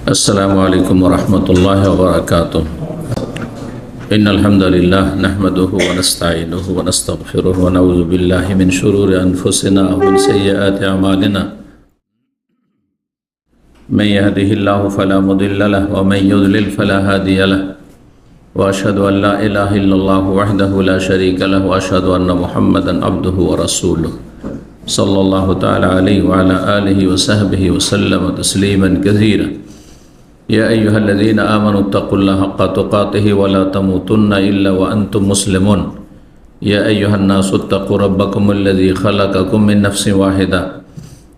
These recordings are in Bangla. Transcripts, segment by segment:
अस्सलामु अलैकुम वरहमतुल्लाहि वबरकातुह। इन्नल हम्दुलिल्लाह नहमदुहु व नस्तईनुहु व नस्तगफिरुहु व नऊज़ु बिल्लाहि मिन शुरूरि अनफुसिना व मिन सय्यिआति अमालिना। मन यहदिहिल्लाहु फला मुदिल्ल लहु व मन युद्लिल फला हादिय लहु व अशहदु अन ला इलाहा इल्लल्लाहु वहदहु ला शरीका लहु व अशहदु अन्न मुहम्मदन अब्दुहु व रसूलुहु सल्लल्लाहु तआला अलैहि व अला आलिहि व सहबिहि व सल्लम तस्लीमन कसीरा। या अय्युहल्लज़ीना आमनु तक़ुल्लाह हक़्क़ तुक़ातिहि व ला तमूतुन्ना इल्ला व अंतुम मुस्लिमून। या अय्युहन्नासु इत्तक़ू रब्बकुमुल्लज़ी ख़लक़कुम मिन नफ़्सिन वाहिदा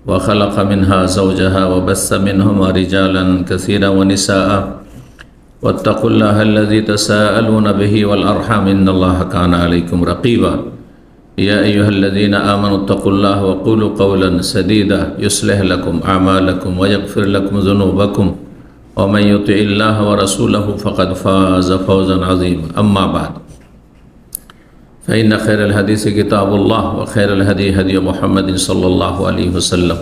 व ख़लक़ मिन्हा ज़ौजहा व बस्स मिन्हुमा रिजालन कसीरन व निसाअ वत्तक़ुल्लाह अल्लज़ी तसाअलूना बिही वल अर्हम इन्नल्लाहा काना अलैकुम रक़ीबा। या अय्युहल्लज़ीना आमनु इत्तक़ुल्लाह व क़ूलू क़ौलन सदीदा युस्लिह लकुम अअमालकुम व यग़फ़िर लकुम ज़ुनूबकुम व मन युतिइल्लाह व रसूलहु फ़क़द फ़ाज़ फ़ौज़न अज़ीमा। अम्मा बाद फ़इन्न ख़ैरल हदीस किताबुल्लाह व ख़ैरल हदी हदी मुहम्मदिन सल्लल्लाहु अलैहि वसल्लम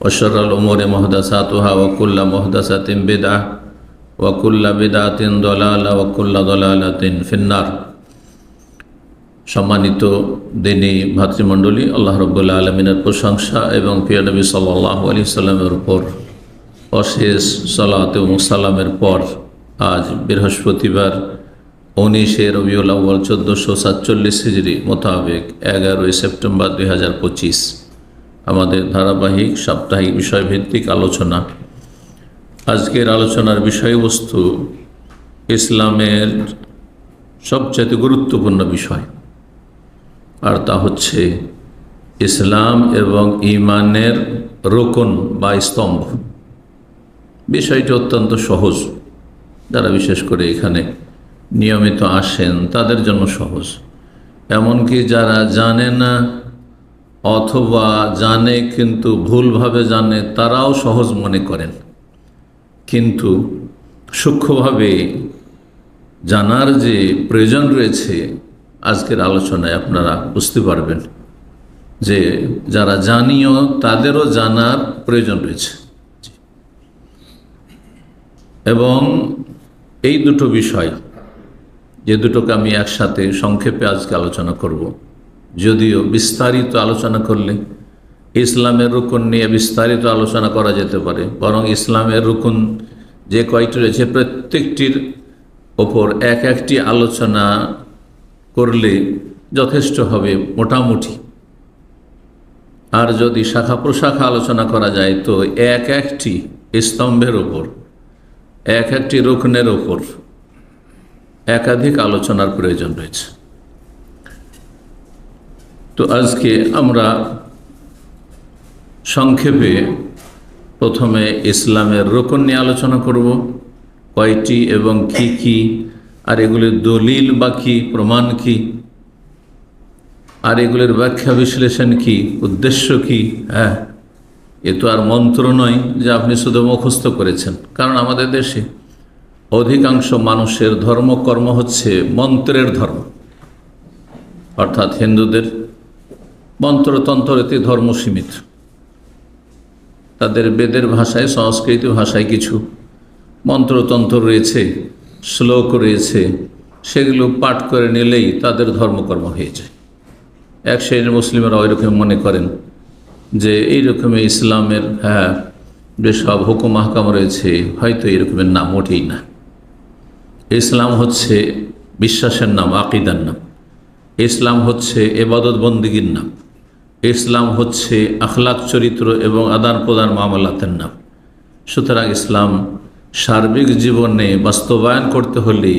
व शर्रल उमूरि मुहदसातुहा व कुल्लु मुहदसतिन बिदअह व कुल्लु बिदअतिन दलाला व कुल्लु दलालातिन फिन्नार। सम्मानित दिनी भातृमंडলী, আল্লাহ রাব্বুল আলামিনের প্রশংসা এবং প্রিয় নবী সাল্লাল্লাহু আলাইহি ওয়াসাল্লামের উপর অশেষ সালাত ও সালামের পর আজ বৃহস্পতিবার 19 রবিউল আউয়াল 1447 হিজরি মোতাবেক 11 সেপ্টেম্বর 2025 আমাদের ধারাবাহিক সাপ্তাহিক বিষয়ভিত্তিক আলোচনা। আজকের আলোচনার বিষয়বস্তু ইসলামের সবচেয়ে গুরুত্বপূর্ণ বিষয়, আর তা হচ্ছে ইসলাম এবং ঈমানের রোকন বা স্তম্ভ। বিষয়টি অত্যন্ত সহজ, যারা বিশেষ করে এখানে নিয়মিত আসেন তাদের জন্য সহজ। এমনকি যারা জানে না অথবা জানে কিন্তু ভুলভাবে জানে তারাও সহজ মনে করেন, কিন্তু সূক্ষ্মভাবে জানার যে প্রয়োজন রয়েছে আজকের আলোচনায় আপনারা বুঝতে পারবেন যে যারা জানিও তাদেরও জানার প্রয়োজন রয়েছে। এবং এই দুটো বিষয়, যে দুটোকে আমি একসাথে সংক্ষেপে আজকে আলোচনা করব, যদিও বিস্তারিত আলোচনা করলে ইসলামের রুকন নিয়ে বিস্তারিত আলোচনা করা যেতে পারে, বরং ইসলামের রুকন যে কয়টি রয়েছে প্রত্যেকটির ওপর এক একটি আলোচনা করলে যথেষ্ট হবে মোটামুটি। আর যদি শাখা প্রশাখা আলোচনা করা যায় তো এক একটি স্তম্ভের ওপর, এক একটি রুকনের ওপর একাধিক আলোচনার প্রয়োজন রয়েছে। তো আজকে আমরা সংক্ষেপে প্রথমে ইসলামের রুকন নিয়ে আলোচনা করব, কয়টি এবং কি কি, আর এগুলির দলিল বা কি, প্রমাণ কি, আর এগুলির ব্যাখ্যা বিশ্লেষণ কি, উদ্দেশ্য কি। হ্যাঁ, এ তো আর মন্ত্র নয় যে আপনি শুধু মুখস্থ করেছেন, কারণ আমাদের দেশে অধিকাংশ মানুষের ধর্মকর্ম হচ্ছে মন্ত্রের ধর্ম, অর্থাৎ হিন্দুদের মন্ত্রতন্ত্রতে ধর্ম সীমিত। তাদের বেদের ভাষায়, সংস্কৃত ভাষায় কিছু মন্ত্রতন্ত্র রয়েছে, শ্লোক রয়েছে, সেগুলো পাঠ করে নিলেই তাদের ধর্মকর্ম হয়ে যায়। এক শ্রেণীর মুসলিমরা ওইরকম মনে করেন যে এইরকমই ইসলামের যেসব হুকুম আহকাম রয়েছে হয়তো এরকমের নাম, মোটেই না। ইসলাম হচ্ছে বিশ্বাসের নাম, আকিদার নাম। ইসলাম হচ্ছে ইবাদত বন্দেগীর নাম। ইসলাম হচ্ছে আখলাক, চরিত্র এবং আদান প্রদান মামলাতের নাম। সুতরাং ইসলাম সার্বিক জীবনে বাস্তবায়ন করতে হলে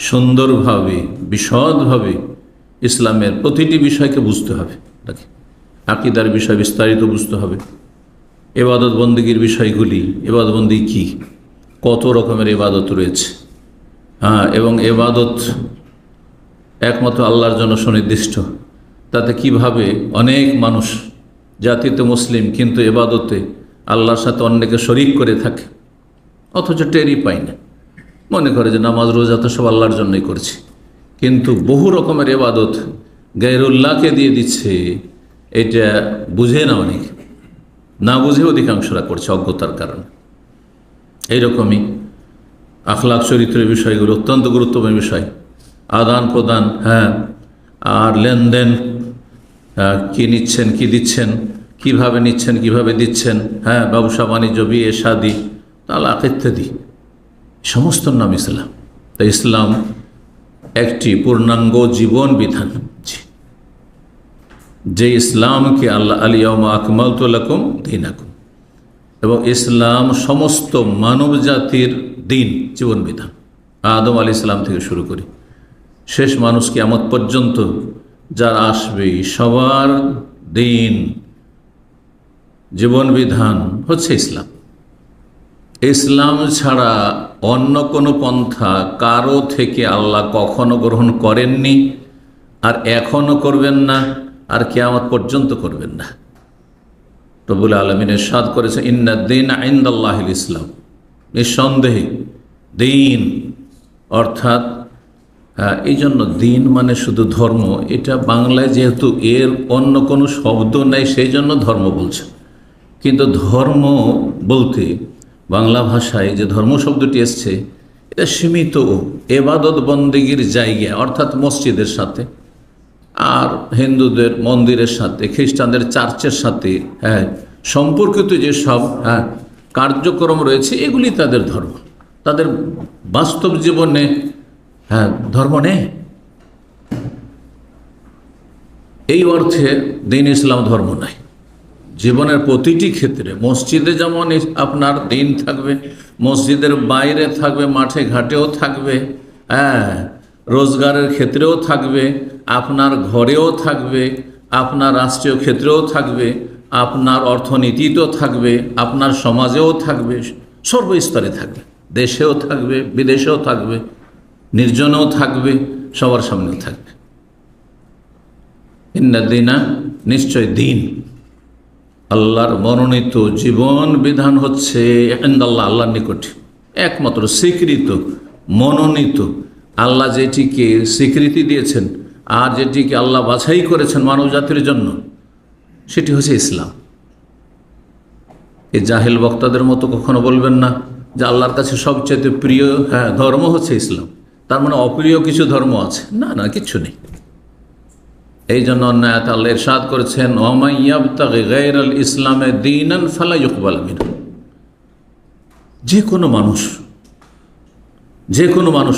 সুন্দরভাবে, বিশদভাবে ইসলামের প্রতিটি বিষয়কে বুঝতে হবে। আকিদার বিষয় বিস্তারিত বুঝতে হবে, ইবাদত বন্দেগীর বিষয়গুলি, ইবাদত বন্দেগী কী, কত রকমের ইবাদত রয়েছে, এবং ইবাদত একমাত্র আল্লাহর জন্য সুনির্দিষ্ট, তাতে কিভাবে অনেক মানুষ জাতিতে মুসলিম কিন্তু ইবাদতে আল্লাহর সাথে অন্যকে শরিক করে থাকে, অথচ টেরই পায় না, মনে করে যে নামাজ রোজা তো সব আল্লাহর জন্যই করছি, কিন্তু বহু রকমের ইবাদত গায়রুল্লাহকে দিয়ে দিচ্ছে। এটা বুঝে না, অনেক না বুঝে অধিকাংশরা করছে অজ্ঞতার কারণে। এইরকমই আখলাক চরিত্রের বিষয়গুলো অত্যন্ত গুরুত্বপূর্ণ বিষয়। আদান প্রদান, হ্যাঁ, আর লেনদেন, কি নিচ্ছেন কি দিচ্ছেন, কিভাবে নিচ্ছেন কিভাবে দিচ্ছেন, হ্যাঁ, ব্যবসা বাণিজ্য, বিয়ে শাদী, তালাক ইত্যাদি, সমস্ত নাম ইসলাম। তাই ইসলাম একটি পূর্ণাঙ্গ জীবন বিধান, যে ইসলামকে আল্লাহ আলিয়াউমা আকমালতু লাকুম দীনাকুম, এবং ইসলাম সমস্ত মানব জাতির দিন, জীবন বিধান। আদম আলাইহিস সালাম থেকে শুরু করি শেষ মানুষ কিয়ামত পর্যন্ত যারা আসবে সবার দিন, জীবন বিধান হচ্ছে ইসলাম। ইসলাম ছাড়া অন্য কোনো পন্থা কারো থেকে আল্লাহ কখনো গ্রহণ করেননি, আর এখনো করবেন না, আর কিয়ামত পর্যন্ত করবেন না। রব্বুল আলামিন ইরশাদ করেছে, ইন্নাদ-দীনা ইনদাল্লাহিল ইসলাম, নিঃসন্দেহে দিন, অর্থাৎ এই জন্য দিন মানে শুধু ধর্ম, এটা বাংলায় যেহেতু এর অন্য কোনো শব্দ নেই সেই জন্য ধর্ম বলছে। কিন্তু ধর্ম বলতে বাংলা ভাষায় যে ধর্ম শব্দটি এসছে, এটা সীমিত এবাদত বন্দেগীর জায়গা, অর্থাৎ মসজিদের সাথে, আর হিন্দুদের মন্দিরের সাথে, খ্রিস্টানদের চার্চের সাথে, হ্যাঁ, সম্পর্কিত যে সব কার্যক্রম রয়েছে, এগুলি তাদের ধর্ম। তাদের বাস্তব জীবনে, হ্যাঁ, ধর্ম নেই। এই অর্থে দিন ইসলাম ধর্ম নাই। জীবনের প্রতিটি ক্ষেত্রে, মসজিদে যেমন আপনার দিন থাকবে, মসজিদের বাইরে থাকবে, মাঠে ঘাটেও থাকবে, হ্যাঁ, রোজগারের ক্ষেত্রেও থাকবে, আপনার ঘরেও থাকবে, আপনার রাষ্ট্রীয় ক্ষেত্রেও থাকবে, আপনার অর্থনীতিতেও থাকবে, আপনার সমাজেও থাকবে, সর্বস্তরে থাকবে, দেশেও থাকবে, বিদেশেও থাকবে, নির্জনেও থাকবে, সবার সামনেও থাকবে। ইন্নাদ-দীনা, নিশ্চয় দিন, আল্লাহর মনোনীত জীবন বিধান হচ্ছে ইনদাল্লাহ, আল্লাহর নিকট একমাত্র স্বীকৃত, মনোনীত, আল্লাহ যেটিকে স্বীকৃতি দিয়েছেন আর যেটিকে আল্লাহ বাছাই করেছেন মানব জাতির জন্য, সেটি হচ্ছে ইসলাম। এই জাহেল বক্তাদের মতো কখনো বলবেন না যে আল্লাহর কাছে সবচেয়ে প্রিয়, হ্যাঁ, ধর্ম হচ্ছে ইসলাম, তার মানে অপ্রিয় কিছু ধর্ম আছে। না না, কিচ্ছু নেই। এই জন্য অন্যায় আল্লাহ ইরশাদ করেছেন, ওয়া ইয়াবতাগি গায়রাল ইসলামে দীনান ফালা ইউকবাল মিনহু। যে কোনো মানুষ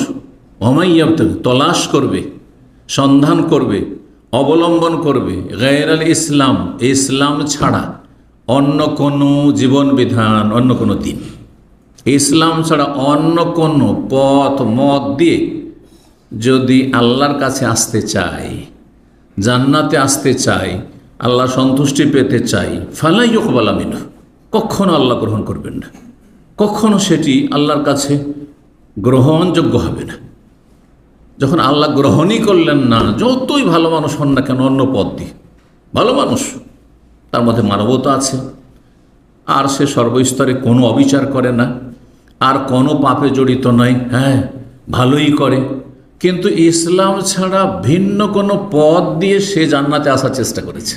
ওয়া ইয়াবতাগি, তলাশ করবে, সন্ধান করবে, অবলম্বন করবে, গায়রাল ইসলাম, ইসলাম ছাড়া অন্য কোনো জীবন বিধান, অন্য কোনো দিন, ইসলাম ছাড়া অন্য কোনো পথ মত দিয়ে যদি আল্লাহর কাছে আসতে চাই, জান্নাতে আসতে চাই, আল্লাহ সন্তুষ্টি পেতে চাই, ফালা ইউকবাল মিনহু, কখনো আল্লাহ গ্রহণ করবেন না, কখনো সেটি আল্লাহর কাছে গ্রহণযোগ্য হবে না। যখন আল্লাহ গ্রহণই করলেন না, যতই ভালো মানুষ হন না কেন, অন্য পথ দিয়ে, ভালো মানুষ, তার মধ্যে মানবতা আছে, আর সে সর্বস্তরে কোনো অবিচার করে না, আর কোনো পাপে জড়িত নয়, হ্যাঁ, ভালোই করে, কিন্তু ইসলাম ছাড়া ভিন্ন কোনো পথ দিয়ে সে জান্নাতে আসার চেষ্টা করেছে,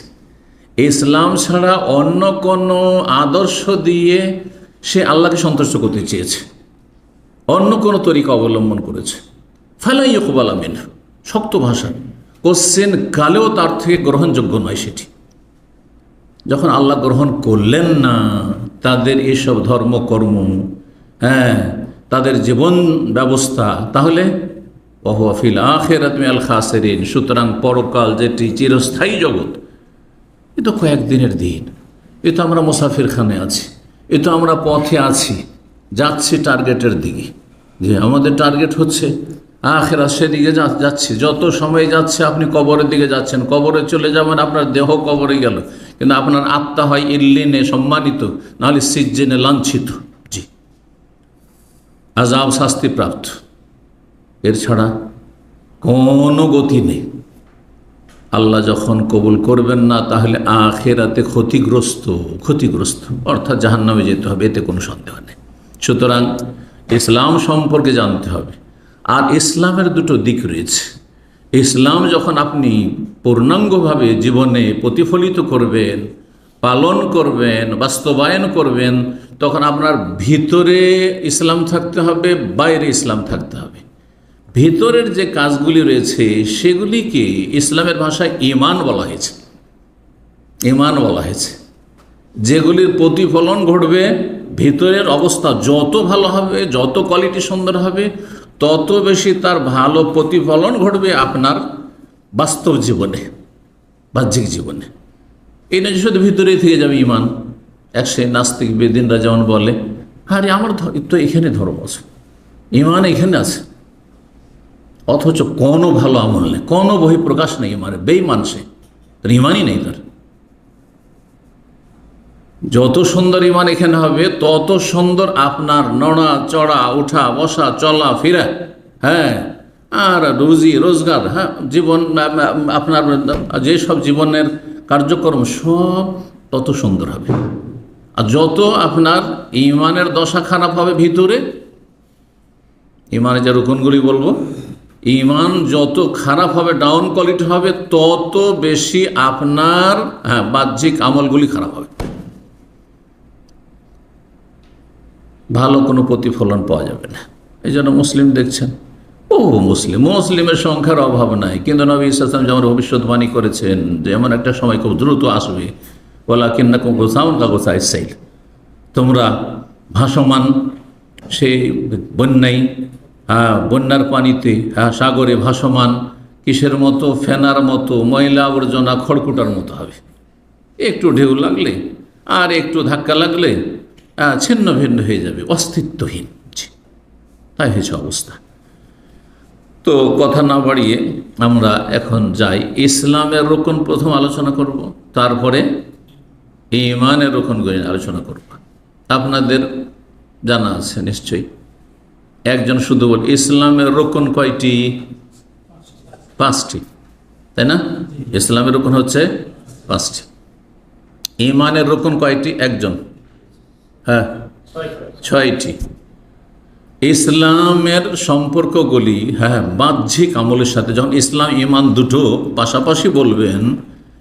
ইসলাম ছাড়া অন্য কোনো আদর্শ দিয়ে সে আল্লাহকে সন্তুষ্ট করতে চেয়েছে, অন্য কোনো তরিকা অবলম্বন করেছে, ফালা ইউকবাল মিনহু, শক্ত ভাষা, কোশ্চেন কালেও তার থেকে গ্রহণযোগ্য নয় সেটি। যখন আল্লাহ গ্রহণ করলেন না তাদের এসব ধর্মকর্ম, হ্যাঁ, তাদের জীবন ব্যবস্থা, তাহলে ওয়া ফিল আখিরাতি মিনাল খাসিরিন, সুতরাং পরকাল যেটি চিরস্থায়ী জগৎ, এ তো কয়েকদিনের দিন, এ তো আমরা মুসাফিরখানে আছি, এ তো আমরা পথে আছি, যাচ্ছি টার্গেটের দিকে, যে আমাদের টার্গেট হচ্ছে আখিরাত, সেদিকে যাচ্ছি। যত সময় যাচ্ছে আপনি কবরের দিকে যাচ্ছেন, কবরে চলে যাবেন, আপনার দেহ কবরে গেল, কিন্তু আপনার আত্মা হয় ইল্লিনে সম্মানিত, নাহলে সিজ্জিনে লাঞ্ছিত, জি, আযাব শাস্তিপ্রাপ্ত। এর ছাড়া কোনো গতি নেই। আল্লাহ যখন কবুল করবেন না, তাহলে আখিরাতে ক্ষতিগ্রস্ত, অর্থাৎ জাহান্নামে যেতে হবে, এতে কোনো সন্দেহ নেই। সুতরাং ইসলাম সম্পর্কে জানতে হবে। আর ইসলামের দুটো দিক রয়েছে। ইসলাম যখন আপনি পূর্ণাঙ্গভাবে জীবনে প্রতিফলিত করবেন, পালন করবেন, বাস্তবায়ন করবেন, তখন আপনার ভিতরে ইসলাম থাকতে হবে, বাইরে ইসলাম থাকতে হবে। ভিতরের যে কাজগুলি রয়েছে সেগুলিকে ইসলামের ভাষায় ঈমান বলা হয়েছে। ঈমান বলা হয়েছে। যেগুলির প্রতিফলন ঘটবে, ভিতরের অবস্থা যত ভালো হবে, যত কোয়ালিটি সুন্দর হবে, তত বেশি তার ভালো প্রতিফলন ঘটবে আপনার বাস্তব জীবনে, বাহ্যিক জীবনে। এই নয় শুধু ভিতরেই থেকে যাবে ঈমান। এক সেই নাস্তিক বেদিনরা যেমন বলে, আরে আমার তো এখানে ধর্ম আছে, ঈমান এখানে আছে, অথচ কোনো ভালো আমল নেই, কোনো বহিঃপ্রকাশ নেই ঈমানের, বেঈমান সে, তার ঈমানই নেই। তার যত সুন্দর ঈমান এখানে হবে, তত সুন্দর আপনার নড়া চড়া, উঠা বসা, চলা ফিরা, হ্যাঁ, আর রুজি রোজগার, হ্যাঁ, জীবন, আপনার যেসব জীবনের কার্যক্রম সব তত সুন্দর হবে। আর যত আপনার ঈমানের দশা খারাপ হবে ভিতরে, ঈমানের যে রুকনগুলি বলবো, ঈমান যত খারাপ হবে, ডাউন কোয়ালিটি হবে, তত বেশি আপনার বাহ্যিক আমলগুলি খারাপ হবে, ভালো কোনো প্রতিফলন পাওয়া যাবে না। এই জন্য মুসলিম দেখছেন, মুসলিমের সংখ্যার অভাব নাই, কিন্তু নবী সাল্লাল্লাহু আলাইহি ওয়াসাল্লাম যেমন ভবিষ্যৎবাণী করেছেন যে এমন একটা সময় খুব দ্রুত আসবে, ওয়ালাকিন্নাকুম গুসাউন কাগুসাইস সাইল, তোমরা ভাসমান সেই বন্যায়, বন্যার পানিতে, সাগরে ভাসমান কিসের মতো, ফেনার মতো, ময়লা আবর্জনা খড়কুটার মতো হবে। একটু ঢেউ লাগলে আর একটু ধাক্কা লাগলে ছিন্ন ভিন্ন হয়ে যাবে, অস্তিত্বহীন। তাই হয়েছে অবস্থা। তো কথা না বাড়িয়ে আমরা এখন যাই, ইসলামের রোকন প্রথম আলোচনা করব, তারপরে ঈমানের রোকনগুলি আলোচনা করব। আপনাদের জানা আছে নিশ্চয়ই, একজন শুধু বল, ইসলামের রোকন কয়টি? 5টি, তাই না? ইসলামের রোকন হচ্ছে 5টি। ঈমানের রোকন কয়টি? একজন, হ্যাঁ, 6টি। ইসলামের সম্পর্কগুলি, হ্যাঁ, বাহ্যিক আমলের সাথে, যখন ইসলাম ঈমান দুটো পাশাপাশি বলবেন,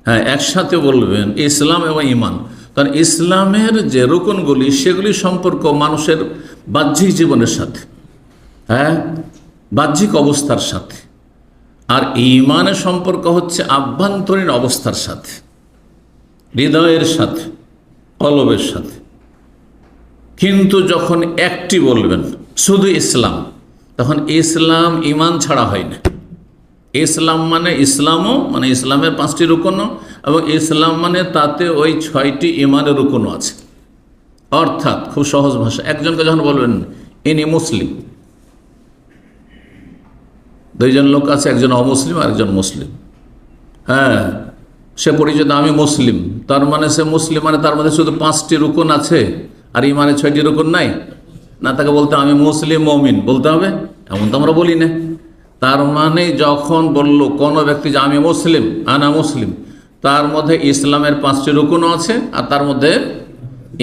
হ্যাঁ, একসাথে বলবেন ইসলাম এবং ঈমান, কারণ ইসলামের যে রুকনগুলি সেগুলি সম্পর্ক মানুষের বাহ্যিক জীবনের সাথে, হ্যাঁ, বাহ্যিক অবস্থার সাথে, আর ঈমানের সম্পর্ক হচ্ছে আভ্যন্তরীণ অবস্থার সাথে, হৃদয়ের সাথে, কলবের সাথে। কিন্তু যখন একটি বলবেন শুধু ইসলাম, তখন ইসলাম ঈমান ছাড়া হয় না। ইসলাম মানে ইসলামও, মানে ইসলামের 5টি রুকনও, এবং ইসলাম মানে তাতে ওই 6টি ঈমানের রুকনও আছে। অর্থাৎ খুব সহজ ভাষা, একজনকে যখন বলবেন ইনি মুসলিম, 2জন লোক আছে, একজন অমুসলিম আর একজন মুসলিম, হ্যাঁ, সে পরিচয় আমি মুসলিম, তার মানে সে মুসলিম, মানে তার মধ্যে শুধু 5টি রুকন আছে আর ঈমানের 6টি রুকন নাই না? তাকে বলতে আমি মুসলিম মুমিন বলতে হবে? এমন তো আমরা বলি না। তার মানে যখন বলল কোনো ব্যক্তি যে আমি মুসলিম, আনা মুসলিম, তার মধ্যে ইসলামের 5টি রুকনও আছে আর তার মধ্যে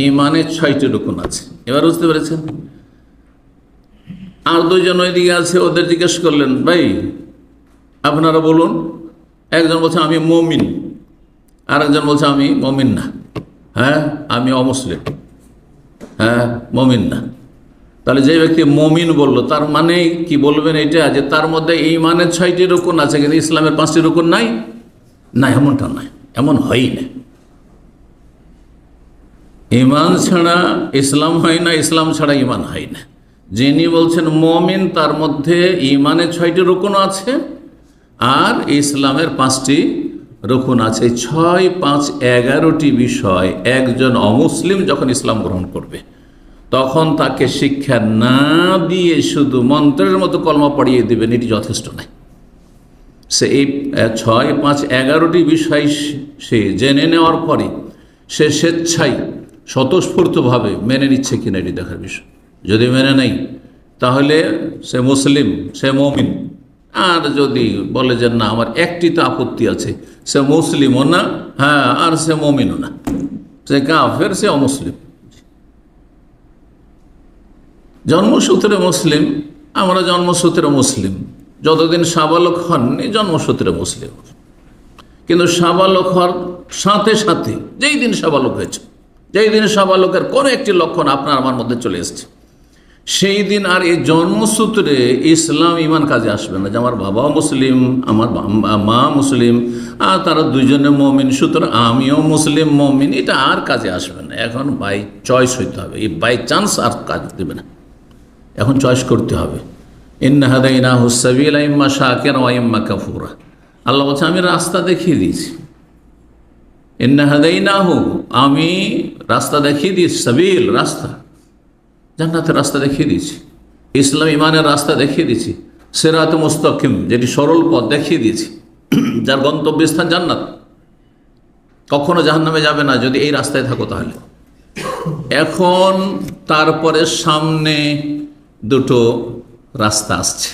ঈমানের 6টি রুকন আছে। এবার বুঝতে পেরেছেন? আর 2জন ওইদিকে আছে, ওদের জিজ্ঞেস করলেন, ভাই আপনারা বলুন। একজন বলছে আমি মুমিন, আর একজন বলছে আমি মুমিন না, হ্যাঁ, আমি অমুসলিম, হ্যাঁ, মুমিন না। তাহলে যে ব্যক্তি মুমিন বললো, তার মানে কি বলবেন এটা যে তার মধ্যে ঈমানের 6টি রুকন আছে কিন্তু ইসলামের 5টি রুকন নাই? না, এমনটা নয়, এমন হয়ই না। ঈমান ছাড়া ইসলাম হয় না, ইসলাম ছাড়া ঈমান হয় না। যিনি বলছেন মুমিন, তার মধ্যে ঈমানের 6টি রুকন আছে আর ইসলামের 5টি রুকন আছে। 6, 5, 11টি বিষয় একজন অমুসলিম যখন ইসলাম গ্রহণ করবে, তখন তাকে শিক্ষা না দিয়ে শুধু মন্ত্রের মতো কলমা পড়িয়ে দেবেন, এটি যথেষ্ট নয়। সে এই 6, 5, 11টি বিষয় সে জেনে নেওয়ার পরে সে স্বেচ্ছায় স্বতঃস্ফূর্তভাবে মেনে নিচ্ছে কিনা এটি দেখার বিষয়। যদি মেনে নেই তাহলে সে মুসলিম, সে মুমিন। আর যদি বলে যে না আমার একটি তো আপত্তি আছে, সে মুসলিমও না, হ্যাঁ, আর সে মুমিনও না, সে কাফের, সে অমুসলিম। জন্মসূত্রে মুসলিম, আমরা জন্মসূত্রে মুসলিম, যতদিন সাবালক হননি জন্মসূত্রে মুসলিম। কিন্তু সাবালক হওয়ার সাথে সাথে যেই দিন সাবালক হয়েছে, যেই দিন সাবালকের কোনো একটি লক্ষণ আপনার আমার মধ্যে চলে এসছে, সেই দিন আর এই জন্মসূত্রে ইসলাম ইমান কাজে আসবে না। যে আমার বাবাও মুসলিম, আমার মা মুসলিম, আর তারা দুজনে মমিন, সুতরাং আমিও মুসলিম মমিন, এটা আর কাজে আসবে না। এখন বাই চয়েস হইতে হবে, এই বাই চান্স আর কাজ দেবে না, এখন চয়েস করতে হবে। ইন্না হাদাইনাহু সাবিলা ইম্মা শাকিরা ওয়া ইম্মা কাফুরা। আল্লাহ বলছে আমি রাস্তা দেখিয়ে দিয়েছি। ইন্না হাদাইনাহু, আমি রাস্তা দেখিয়ে দিয়েছি, সাবিল রাস্তা, জান্নাতের রাস্তা দেখিয়ে দিয়েছি, ইসলাম ইমানের রাস্তা দেখিয়ে দিয়েছি, সিরাত মুস্তাকিম যেটি সরল পথ দেখিয়ে দিয়েছি, যার গন্তব্যস্থান জান্নাত, কখনো জাহান্নামে যাবে না যদি এই রাস্তায় থাকো তাহলে। এখন তারপরে সামনে দুটো রাস্তা আসছে,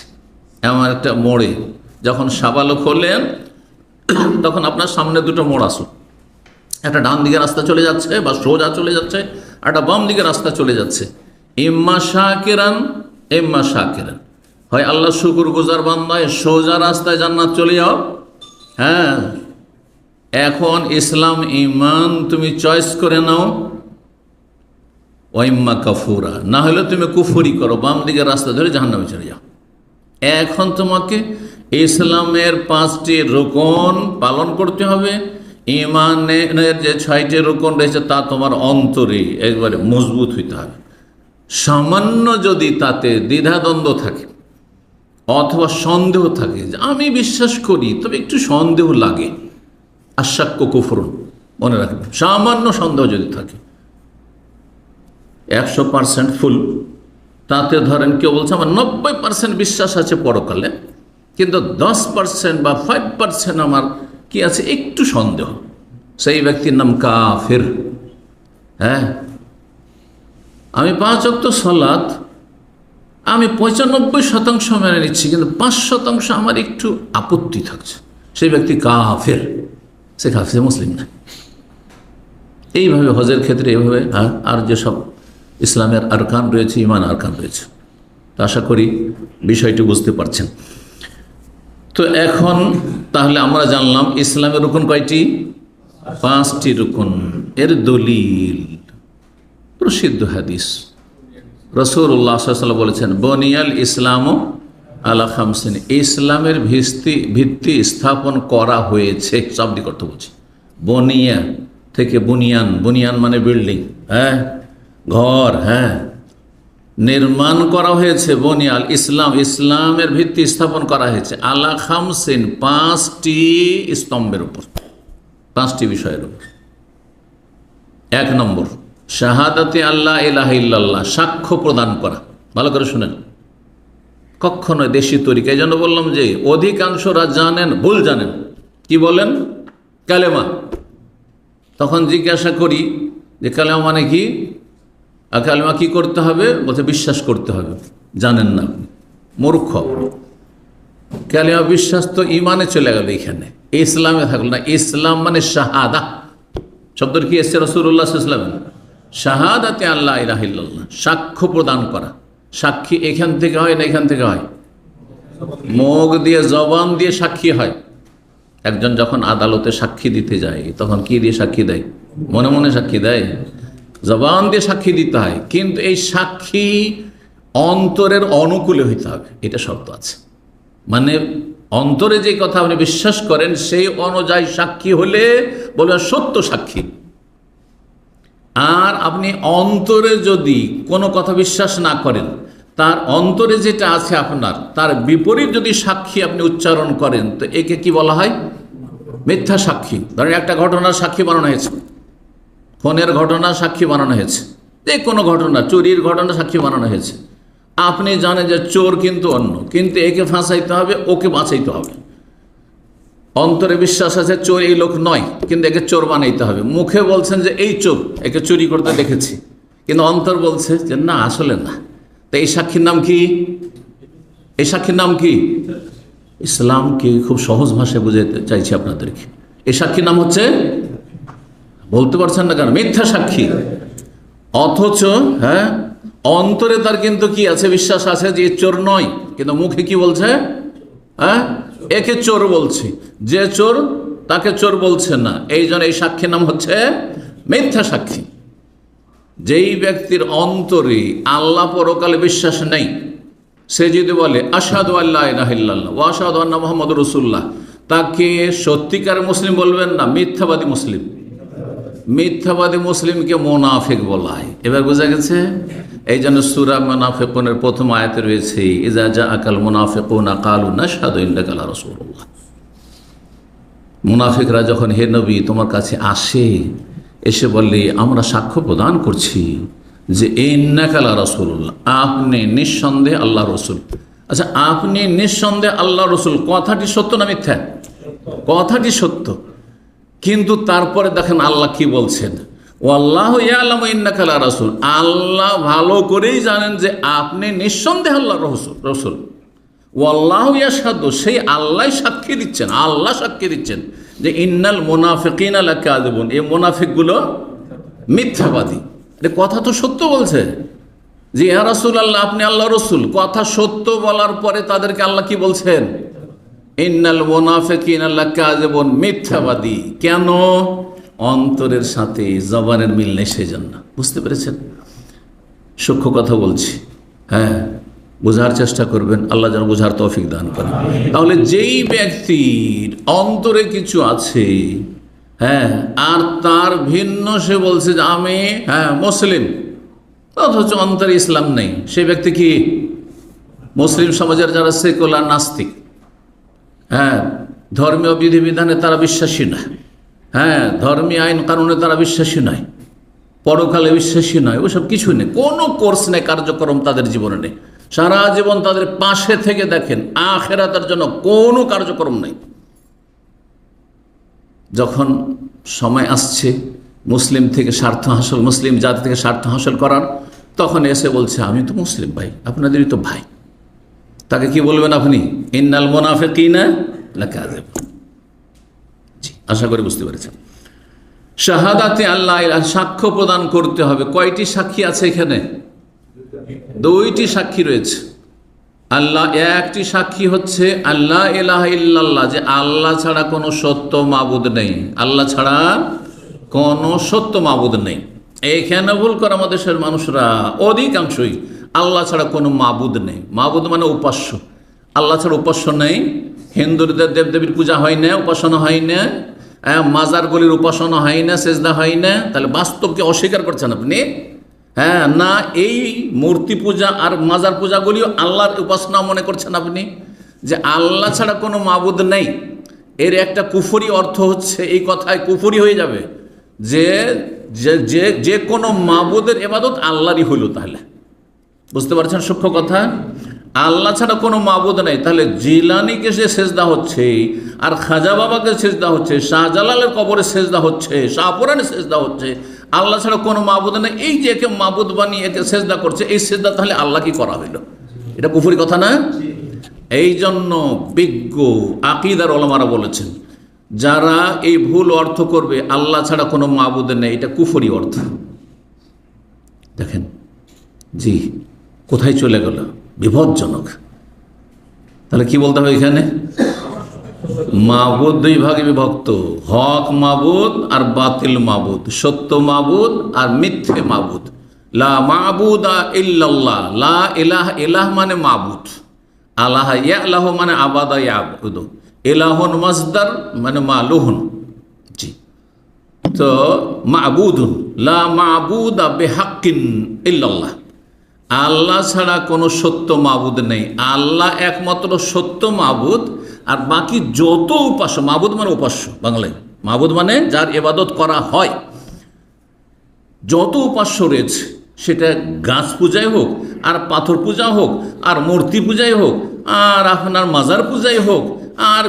এমন একটা মোড়ে যখন সাবালক হলেন তখন আপনার সামনে দুটো মোড় আসুন, একটা ডান দিকে রাস্তা চলে যাচ্ছে বা সোজা চলে যাচ্ছে, একটা বাম দিকে রাস্তা চলে যাচ্ছে। ইম্মা শাকিরান ইম্মা শাকিরান, হয় আল্লাহ শুকুর গুজার বান্দায় সোজা রাস্তায় জান্নাত চলে যাও। হ্যাঁ, এখন ইসলাম ইমান তুমি চয়েস করে নাও, ওয়াইম্মা কাফুরা, না হলে তুমি কুফরি করো, বাম দিকে রাস্তা ধরে জাহান্নামে চলে যাও। এখন তোমাকে ইসলামের 5টি রুকন পালন করতে হবে, ইমানের যে 6টি রুকন রয়েছে তা তোমার অন্তরে একবারে মজবুত হইতে হবে। সামান্য যদি তাতে দ্বিধাদ্বন্দ্ব থাকে অথবা সন্দেহ থাকে, যে আমি বিশ্বাস করি তবে একটু সন্দেহ লাগে, আশাক্য কুফরুন, মনে রাখবেন, সামান্য সন্দেহ যদি থাকে, 100% ফুল, তাতে ধরেন কেউ বলছে আমার 90% বিশ্বাস আছে পরকালে, কিন্তু 10% বা 5% আমার কি আছে একটু সন্দেহ, সেই ব্যক্তির নাম কাফের। হ্যাঁ, আমি 5 ওয়াক্ত সালাত আমি 95% মেনে নিচ্ছি, কিন্তু 5% আমার একটু আপত্তি থাকছে, সেই ব্যক্তি কাফের, সে কাফের, মুসলিম না। এইভাবে হজের ক্ষেত্রে এইভাবে, হ্যাঁ, আর যেসব ইসলামের আরকান রয়েছে, ইমান আরকান রয়েছে, তো আশা করি বিষয়টি বুঝতে পারছেন। তো এখন তাহলে আমরা জানলাম ইসলামের রুকন কয়টি? 5টি রুকন। এর দলিল প্রসিদ্ধ হাদিস, রাসূলুল্লাহ সাল্লাল্লাহু আলাইহি ওয়াসাল্লাম বলেছেন বনিয়াল ইসলামু আলা খামসিন, ইসলামের ভিত্তি স্থাপন করা হয়েছে, শাব্দিক অর্থ বলছি। বনিয়া থেকে বুনিয়ান, বুনিয়ান মানে বিল্ডিং, হ্যাঁ, ঘর, হ্যাঁ, নির্মাণ করা হয়েছে। বনিয়াল ইসলাম, ইসলামের ভিত্তি স্থাপন করা হয়েছে আলা খামসিন, 5টি স্তম্ভের উপর, 5টি বিষয়ের উপর। 1 নম্বর শাহাদাতে আল্লাহ ইলাহা ইল্লাল্লাহ, সাক্ষ্য প্রদান করা। ভালো করে শুনেন, কখনো দেশি তরিকা, এই জন্য বললাম যে অধিকাংশরা জানেন, ভুল জানেন, কি বলেন কালেমা, তখন জিজ্ঞাসা করি যে কালেমা মানে কি, আর কালেমা কি করতে হবে, বলতে বিশ্বাস করতে হবে। জানেন না আপনি, মূর্খ। কালেমা বিশ্বাস তো ইমানে চলে গেল, এখানে ইসলামে থাকলো না। ইসলাম মানে শাহাদা, শব্দের কি এসছে রাসূলুল্লাহ সাল্লাল্লাহু আলাইহি ওয়াসাল্লাম, শাহাদাতে আল্লাহ ইলাহা ইল্লাল্লাহ, সাক্ষ্য প্রদান করা। সাক্ষী এখান থেকে হয় না এখান থেকে হয়, মুখ দিয়ে, জবান দিয়ে সাক্ষী হয়। একজন যখন আদালতে সাক্ষী দিতে যায় তখন কি দিয়ে সাক্ষী দেয়? মনে মনে সাক্ষী দেয়, জবান দিয়ে সাক্ষী দিতে হয়, কিন্তু এই সাক্ষী অন্তরের অনুকূলে হইতে হবে, এটা শর্ত আছে। মানে অন্তরে যে কথা আপনি বিশ্বাস করেন সেই অনুযায়ী সাক্ষী হলে বলবেন সত্য সাক্ষী। আর আপনি অন্তরে যদি কোনো কথা বিশ্বাস না করেন, তার অন্তরে যেটা আছে আপনার তার বিপরীত যদি সাক্ষী আপনি উচ্চারণ করেন, তো একে কি বলা হয়? মিথ্যা সাক্ষী। ধরেন একটা ঘটনার সাক্ষী বানানো হয়েছে, খুনের ঘটনা সাক্ষী বানানো হয়েছে, যে কোনো ঘটনা, চুরির ঘটনা সাক্ষী বানানো হয়েছে। আপনি জানেন যে চোর কিন্তু অন্য, কিন্তু একে ফাঁসাইতে হবে, ওকে বাঁচাইতে হবে। অন্তরে বিশ্বাস আছে চোর এই লোক নয়, কিন্তু একে চোর বানাইতে হবে। মুখে বলছেন যে এই চোর, একে চুরি করতে দেখেছি, কিন্তু অন্তর বলছে যে না, আসলে না। তো এই সাক্ষীর নাম কি? এই সাক্ষীর নাম কি? ইসলামকে খুব সহজ ভাষায় বুঝাতে চাইছি আপনাদেরকে। এই সাক্ষীর নাম হচ্ছে, বলতে পারছেন না কেন? মিথ্যা সাক্ষী। অথচ হ্যাঁ, অন্তরে তার কিন্তু কি আছে? বিশ্বাস আছে যে চোর নয়, কিন্তু মুখে কি বলছে? হ্যাঁ, একে চোর বলছে। যে চোর তাকে চোর বলছেন না। এই জন্য এই সাক্ষীর নাম হচ্ছে মিথ্যা সাক্ষী। যেই ব্যক্তির অন্তরে আল্লাহ পরকালে বিশ্বাস নেই, সে যদি বলে আশহাদু আল্লা ইলাহা ইল্লাল্লাহ ওয়া আশহাদু আন্না মুহাম্মাদুর রাসূলুল্লাহ, তাকে সত্যিকার মুসলিম বলবেন না, মিথ্যাবাদী মুসলিম। মিথ্যাবাদী মুসলিমকে মুনাফিক বলা হয়। এবার বোঝা গেছে? এই জন্য সূরা মুনাফিকুনের প্রথম আয়াতে রয়েছে ইযা জাআকাল মুনাফিকুনা ক্বালু নাশহাদু ইন্নাকা লা রাসূলুল্লাহ। মুনাফিকরা যখন হে নবী তোমার কাছে আসে, এসে বললে আমরা সাক্ষ্য প্রদান করছি যে ইন্নাকা লা রাসূলুল্লাহ, আপনি নিঃসন্দেহে আল্লাহ রসুল। আচ্ছা, আপনি নিঃসন্দেহে আল্লাহ রসুল, কথাটি সত্য না মিথ্যা? কথাটি সত্য, কিন্তু তারপরে দেখেন আল্লাহ কি বলছেন, ওয়াল্লাহু ইয়ালামু ইন্নাকা লা রাসূল। আল্লাহ ভালো করেই জানেন যে আপনি নিঃসন্দেহে আল্লাহর রসুল। ওয়াল্লাহু ইয়াশহাদু, সেই আল্লাহ সাক্ষী দিচ্ছেন, আল্লাহ সাক্ষী দিচ্ছেন যে ইন্নাল মুনাফিকিনা লাকাযিবুন, এই মুনাফিকগুলো মিথ্যাবাদী। এটা কথা তো সত্য বলছে যে ইয়া রাসূলুল্লাহ আপনি আল্লাহ রসুল। কথা সত্য বলার পরে তাদেরকে আল্লাহ কি বলছেন? ইন্নাল মুনাফিকিনা লাকাযিবুন, মিথ্যাবাদী। কেন? অন্তরের সাথে জবানের মিল নেই, সেই জন্য। বুঝতে পেরেছেন? সূক্ষ্ম কথা বলছি, হ্যাঁ, বোঝার চেষ্টা করবেন, আল্লাহ যেন বোঝার তৌফিক দান করেন। তাহলে যেই ব্যক্তির অন্তরে কিছু আছে, হ্যাঁ, আর তার ভিন্ন সে বলছে যে আমি মুসলিম, অথচ অন্তরে ইসলাম নেই, সেই ব্যক্তি কি? মুসলিম সমাজের যারা সেকুলার নাস্তিক, হ্যাঁ, ধর্মীয় বিধিবিধানে তারা বিশ্বাসী না, হ্যাঁ, ধর্মীয় আইন কানুনে তারা বিশ্বাসী নয়, পরকালে বিশ্বাসী নয়, ওসব কিছু নেই, কোনো কোর্স নেই, কার্যক্রম তাদের জীবনে নেই। সারা জীবন তাদের পাশে থেকে দেখেন, আখিরাতের জন্য কোনো কার্যক্রম নেই। যখন সময় আসছে মুসলিম থেকে স্বার্থ হাসিল, মুসলিম জাতি থেকে স্বার্থ হাসিল করার, তখন এসে বলছে আমি তো মুসলিম ভাই, আপনাদেরই তো ভাই। তাকে কি বলবেন আপনি? ইন্নাল মুনাফিকিনা লাকাযিবুন। জি, আশা করি বুঝতে পেরেছেন। শাহাদাতে আল্লাহ ইলাহা, সাক্ষ্য প্রদান করতে হবে। কয়টি সাক্ষী আছে এখানে? দুইটি সাক্ষী রয়েছে। আল্লাহ, একটি সাক্ষী হচ্ছে আল্লাহ ইলাহা ইল্লাল্লাহ, যে আল্লাহ ছাড়া কোনো সত্য মাবুদ নেই, আল্লাহ ছাড়া কোনো সত্য মাবুদ নেই। এইখানে ভুল করে আমাদের দেশের মানুষরা অধিকাংশই, আল্লাহ ছাড়া কোনো মাবুদ নেই। মাবুদ মানে উপাস্য, আল্লাহ ছাড়া উপাস্য নেই। হিন্দুদের দেবদেবীর পূজা হয় না, উপাসনা হয় না, মাজারগুলির উপাসনা হয় না, সেজদা হয় না। তাহলে বাস্তবকে অস্বীকার করছেন আপনি, হ্যাঁ না? এই মূর্তি পূজা আর মাজার পূজাগুলিও আল্লাহর উপাসনা মনে করছেন আপনি, যে আল্লাহ ছাড়া কোনো মাবুদ নেই। এর একটা কুফরি অর্থ হচ্ছে, এই কথায় কুফরি হয়ে যাবে যে যে যে কোনো মাবুদের ইবাদত আল্লাহরই হইল। তাহলে বুঝতে পারছেন সূক্ষ্ম কথা? আল্লাহ ছাড়া কোনো মাবুদ নেই। তাহলে জিলানিকে সে সেজদা হচ্ছে, আর খাজা বাবাকে সেজদা হচ্ছে, শাহজালালের কবরে সেজদা হচ্ছে, শাহপুরানে সেজদা হচ্ছে, আল্লাহ ছাড়া কোনো মাবুদ নেই। এই যে একে মাবুদ বানিয়ে একে সেজদা করছে, এই সেজদা তাহলে আল্লাহ কি করা হইল? এটা কুফরি কথা না? এই জন্য বিজ্ঞ আকীদার ওলামারা বলেছেন, যারা এই ভুল অর্থ করবে আল্লাহ ছাড়া কোনো মাবুদ নেই, এটা কুফরি অর্থ। দেখেন, জি, কোথায় চলে গেল? বিপজ্জনক। তাহলে কি বলতে হবে এখানে? মাবুদ দুই ভাগে বিভক্ত, হক মাবুদ আর বাতিল মাবুদ, সত্য মাবুদ আর মিথ্যে মাবুদ। লা মাবুদা ইল্লাল্লাহ, লা ইলাহা, ইলাহ মানে মাবুদ, আল্লাহ ইয়ালাহ মানে আবাদা ইয়াবুদু, ইলাহুন মাসদার মানে মালুহুন। জি, তো মাবুদুন, লা মাবুদা বিহাক্কিন ইল্লাল্লাহ, আল্লাহ ছাড়া কোনো সত্য মাবুদ নেই, আল্লাহ একমাত্র সত্য মাবুদ। আর বাকি যত উপাস্য, মাবুদ মানে উপাস্য, বাংলায় মাবুদ মানে যার ইবাদত করা হয়, যত উপাস্য রয়েছে, সেটা গাছ পূজাই হোক, আর পাথর পূজা হোক, আর মূর্তি পূজাই হোক, আর আপনার মাজার পূজাই হোক, আর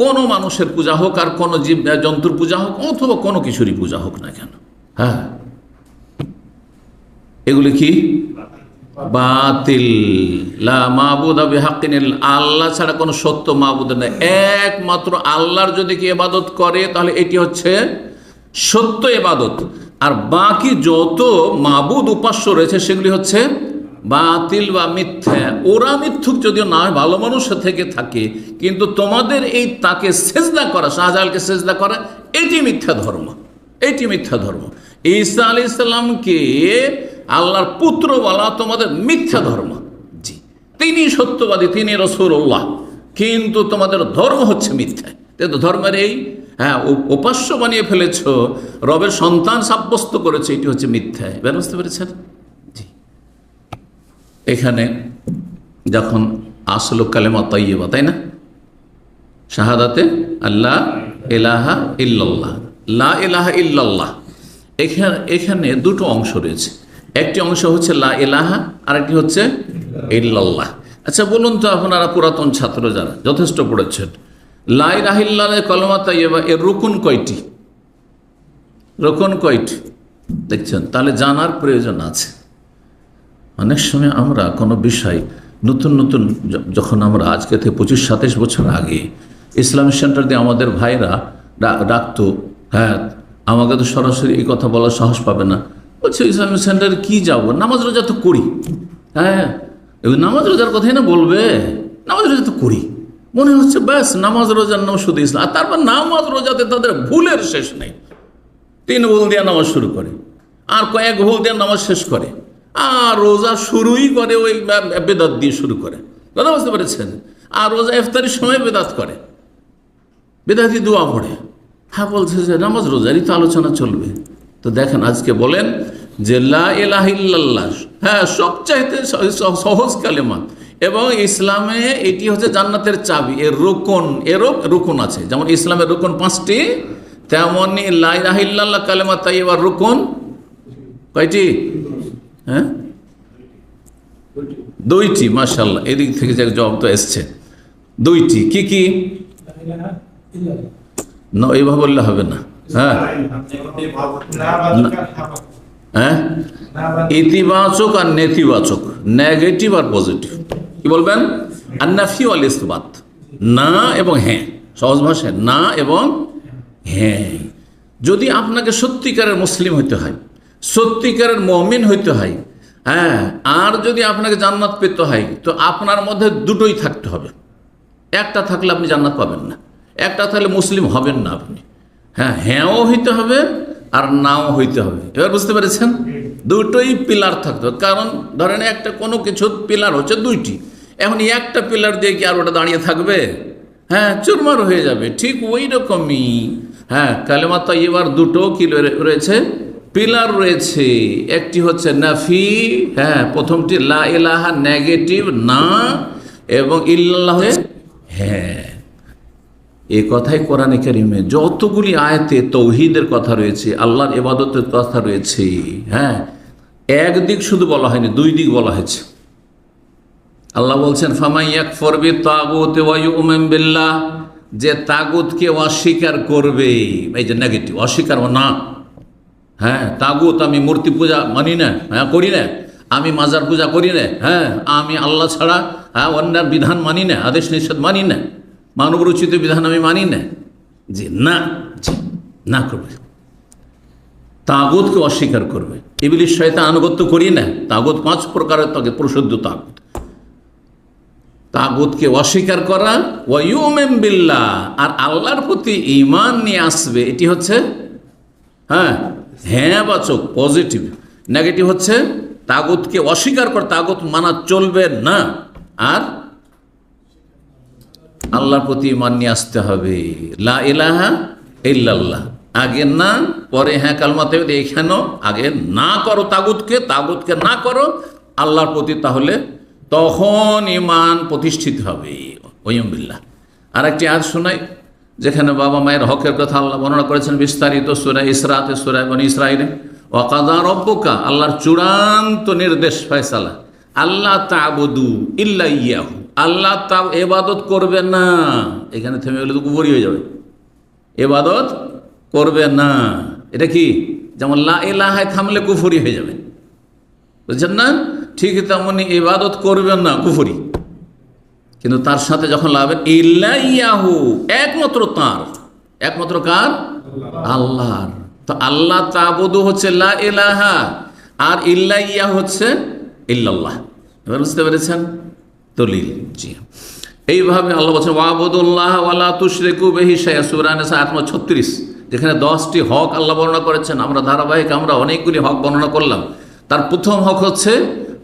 কোনো মানুষের পূজা হোক, আর কোনো জীব জন্তুর পূজা হোক, অথবা কোনো কিছুরই পূজা হোক না কেন, হ্যাঁ, এগুলি কি? বাতিল। লা মাবুদা বিহাক্কিন, আল্লাহ ছাড়া কোনো সত্য মাবুদ নেই, একমাত্র আল্লাহর যদি কি ইবাদত করে তাহলে এটি হচ্ছে সত্য ইবাদত। আর বাকি যত মাবুদ উপাস্য রয়েছে সেগুলি হচ্ছে বাতিল বা মিথ্যা, ওরা মিথ্যুক যদিও না হয়, ভালো মানুষের থেকে থাকে, কিন্তু তোমাদের এই তাকে সেজদা করা, শাহজালালকে সেজদা করা, এটি মিথ্যা ধর্ম, এটি মিথ্যা ধর্ম। ঈসা আলাইহিস সালামকে আল্লাহর পুত্র বলা তোমাদের মিথ্যা ধর্ম। জি, তিনি সত্যবাদী, তিনি রাসূলুল্লাহ, কিন্তু তোমাদের ধর্ম হচ্ছে মিথ্যা। কিন্তু ধর্মের এই উপাস্য বানিয়ে ফেলেছ, রবের সন্তান সাব্যস্ত করেছে, এটি হচ্ছে মিথ্যা। এবার বুঝতে পেরেছেন? জি, এখানে যখন আসল কালেমা তাইয়্যিবা, তাই না, শাহাদাতে আল্লাহ ইলাহা ইল্লাল্লাহ, লা ইলাহা ইল্লাল্লাহ, এখানে দুটো অংশ রয়েছে। একটি অংশ হচ্ছে লা ইলাহা, আরেকটি হচ্ছে ইল্লাল্লাহ। আচ্ছা বলুন তো, আপনারা পুরাতন ছাত্র যারা যথেষ্ট পড়েছেন, লা ইলাহা ইল্লাল্লাহ কালেমা তাইয়্যিবা এর রুকুন কয়টি? রুকুন কয়টি দেখছেন? তাহলে জানার প্রয়োজন আছে। অনেক সময় আমরা কোনো বিষয় নতুন নতুন, যখন আমরা আজকে থেকে 25-27 বছর আগে ইসলামিক সেন্টার দিয়ে আমাদের ভাইরা ডাকতো, হ্যাঁ, আমাকে তো সরাসরি এই কথা বলার সাহস পাবে না, বলছে ইসলামিক সেন্টারে কি যাব, নামাজ রোজা তো করি। হ্যাঁ, নামাজ রোজার কথাই না বলবে, নামাজ রোজা তো করি, মনে হচ্ছে ব্যাস নামাজ রোজার নাম শুধু ইসলাম। আর তারপর নামাজ রোজাতে তাদের ভুলের শেষ নেই, 3 ভুল দিয়ে নামাজ শুরু করে, আর কয়েক ভুল দিয়ে নামাজ শেষ করে, আর রোজা শুরুই করে ওই বেদাত দিয়ে শুরু করে। কথা বুঝতে পেরেছেন? আর রোজা ইফতারির সময় বেদাত করে, বেদাতি দোয়া পড়ে। হ্যাঁ, বলছে যে নামাজ রোজারই তো আলোচনা চলবে। তো দেখেন, আজকে বলেন যে লা ইলাহা ইল্লাল্লাহ, হ্যাঁ, সবচাইতে সহজ কালেমা, এবং ইসলামে এটি হচ্ছে জান্নাতের চাবি। এর রুকন আছে, যেমন ইসলামের রুকন 5টি, তেমনি লা ইলাহা ইল্লাল্লাহ কালেমা তাইয়্যিবার রুকন কয়টি? হ্যাঁ, 2টি। মাশাআল্লাহ, এদিক থেকে যে জবাব তো এসছে, 2টি। কি কি? না, এইভাবে বললে হবে না। হ্যাঁ, হ্যাঁ, ইতিবাচক আর নেতিবাচক, নেগেটিভ আর পজিটিভ। কি বলবেন? আন-নাফি ওয়াল ইসবাত, না এবং হ্যাঁ। সহজ ভাষায় না এবং হ্যাঁ। যদি আপনাকে সত্যিকারের মুসলিম হইতে হয়, সত্যিকারের মুমিন হইতে হয়, হ্যাঁ, আর যদি আপনাকে জান্নাত পেতে হয়, তো আপনার মধ্যে দুটোই থাকতে হবে। একটা থাকলে আপনি জান্নাত পাবেন না, একটা থাকলে মুসলিম হবেন না আপনি। হ্যাঁ, হ্যাঁও হইতে হবে আর নাও হইতে হবে। এবার বুঝতে পেরেছেন? দুটোই পিলার থাকতে হবে। কারণ ধরেন একটা কোনো কিছুর পিলার হচ্ছে 2টি, এখন একটা পিলার দিয়ে কি আর ওটা দাঁড়িয়ে থাকবে? হ্যাঁ, চুরমার হয়ে যাবে। ঠিক ওই রকমই হ্যাঁ, কালেমা তাইয়্যিবার দুটো কি রয়েছে? পিলার রয়েছে। একটি হচ্ছে নাফি, হ্যাঁ, প্রথমটি লা ইলাহা নেগেটিভ না, এবং ইল্লাল্লাহ হ্যাঁ। এ কথাই কোরআনে কারিমে যতগুলি আয়াতে তৌহিদের কথা রয়েছে, আল্লাহর ইবাদতের কথা রয়েছে, হ্যাঁ, একদিক শুধু বলা হয়নি, 2 দিক বলা হয়েছে। আল্লাহ বলছেন ফামান ইয়াকফুর বিত্তাগুতি ওয়া ইউমিন বিল্লাহ, যে তাগুতকে অস্বীকার করবে, এই যে নেগেটিভ, অস্বীকার না। হ্যাঁ, তাগুত, আমি মূর্তি পূজা মানি না, হ্যাঁ, করি না, আমি মাজার পূজা করি না, হ্যাঁ, আমি আল্লাহ ছাড়া অন্যার বিধান মানি না, আদেশ নিষেধ মানি না, মানব রচিত বিধান আমি মানি না, জি না, জি না করবে। তাগুতকে অস্বীকার করবে। ইবলিস শয়তান আনুগত্য করি না, তাগুত 5 প্রকারের, তাকে প্রসিদ্ধ তাগুত। তাগুতকে অস্বীকার করা, ওয়া ইউমিন বিল্লাহ, আর আল্লাহর প্রতি ঈমান নিয়ে আসবে, এটি হচ্ছে হ্যাঁ হ্যাঁ বাচক, পজিটিভ। নেগেটিভ হচ্ছে তাগুতকে অস্বীকার করা, তাগুত মানা চলবে না, আর আল্লাহর প্রতি ঈমান নিয়ে আসতে হবে। লা ইলাহা ইল্লাল্লাহ, আগে না পরে হ্যাঁ কালেমা তাইয়্যিবা। এখানেও আগে না করো তাগুতকে না করো আল্লাহর প্রতি, তাহলে তখন ঈমান প্রতিষ্ঠিত হবে। ওয়াইম বিল্লাহ। আর একটি আয়াত শোনাই, যেখানে বাবা মায়ের হকের কথা আল্লাহ বর্ণনা করেছেন বিস্তারিত সূরা ইসরাতে, সূরা বনী ইসরাঈলে। ওয়া কাযা রাব্বুকা, আল্লাহর চূড়ান্ত নির্দেশ, ফয়সালা, আল্লাহ তা'বুদু ইল্লা ইয়াহু, আল্লাহ ইবাদত করবে না। এখানে থেমে গেলে তো কুফরি হয়ে যাবে। ইবাদত করবে না, এটা কি? যেমন লা ইলাহায় থামলে কুফরি হয়ে যাবে, বুঝছেন না? ঠিক তেমনি ইবাদত করবেন না, কুফরি। কিন্তু তার সাথে যখন লাগবে ইল্লা ইয়াহু, একমাত্র তার, একমাত্র কার? আল্লাহর। তো আল্লাহ তা'বুদু হচ্ছে লা ইলাহা, আর ইল্লা ইয়াহু হচ্ছে ইল্লাল্লাহ। এবার বুঝতে পেরেছেন দলিল। জি, এইভাবে আল্লাহ বলছেন ওয়াবুদুল্লাহ ওয়ালা তুশরিকু বিহি শাইআ, সূরা নিসা আয়াত নম্বর 36, যেখানে 10টি হক আল্লাহ বর্ণনা করেছেন। আমরা ধারাবাহিক অনেকগুলি হক বর্ণনা করলাম। তার প্রথম হক হচ্ছে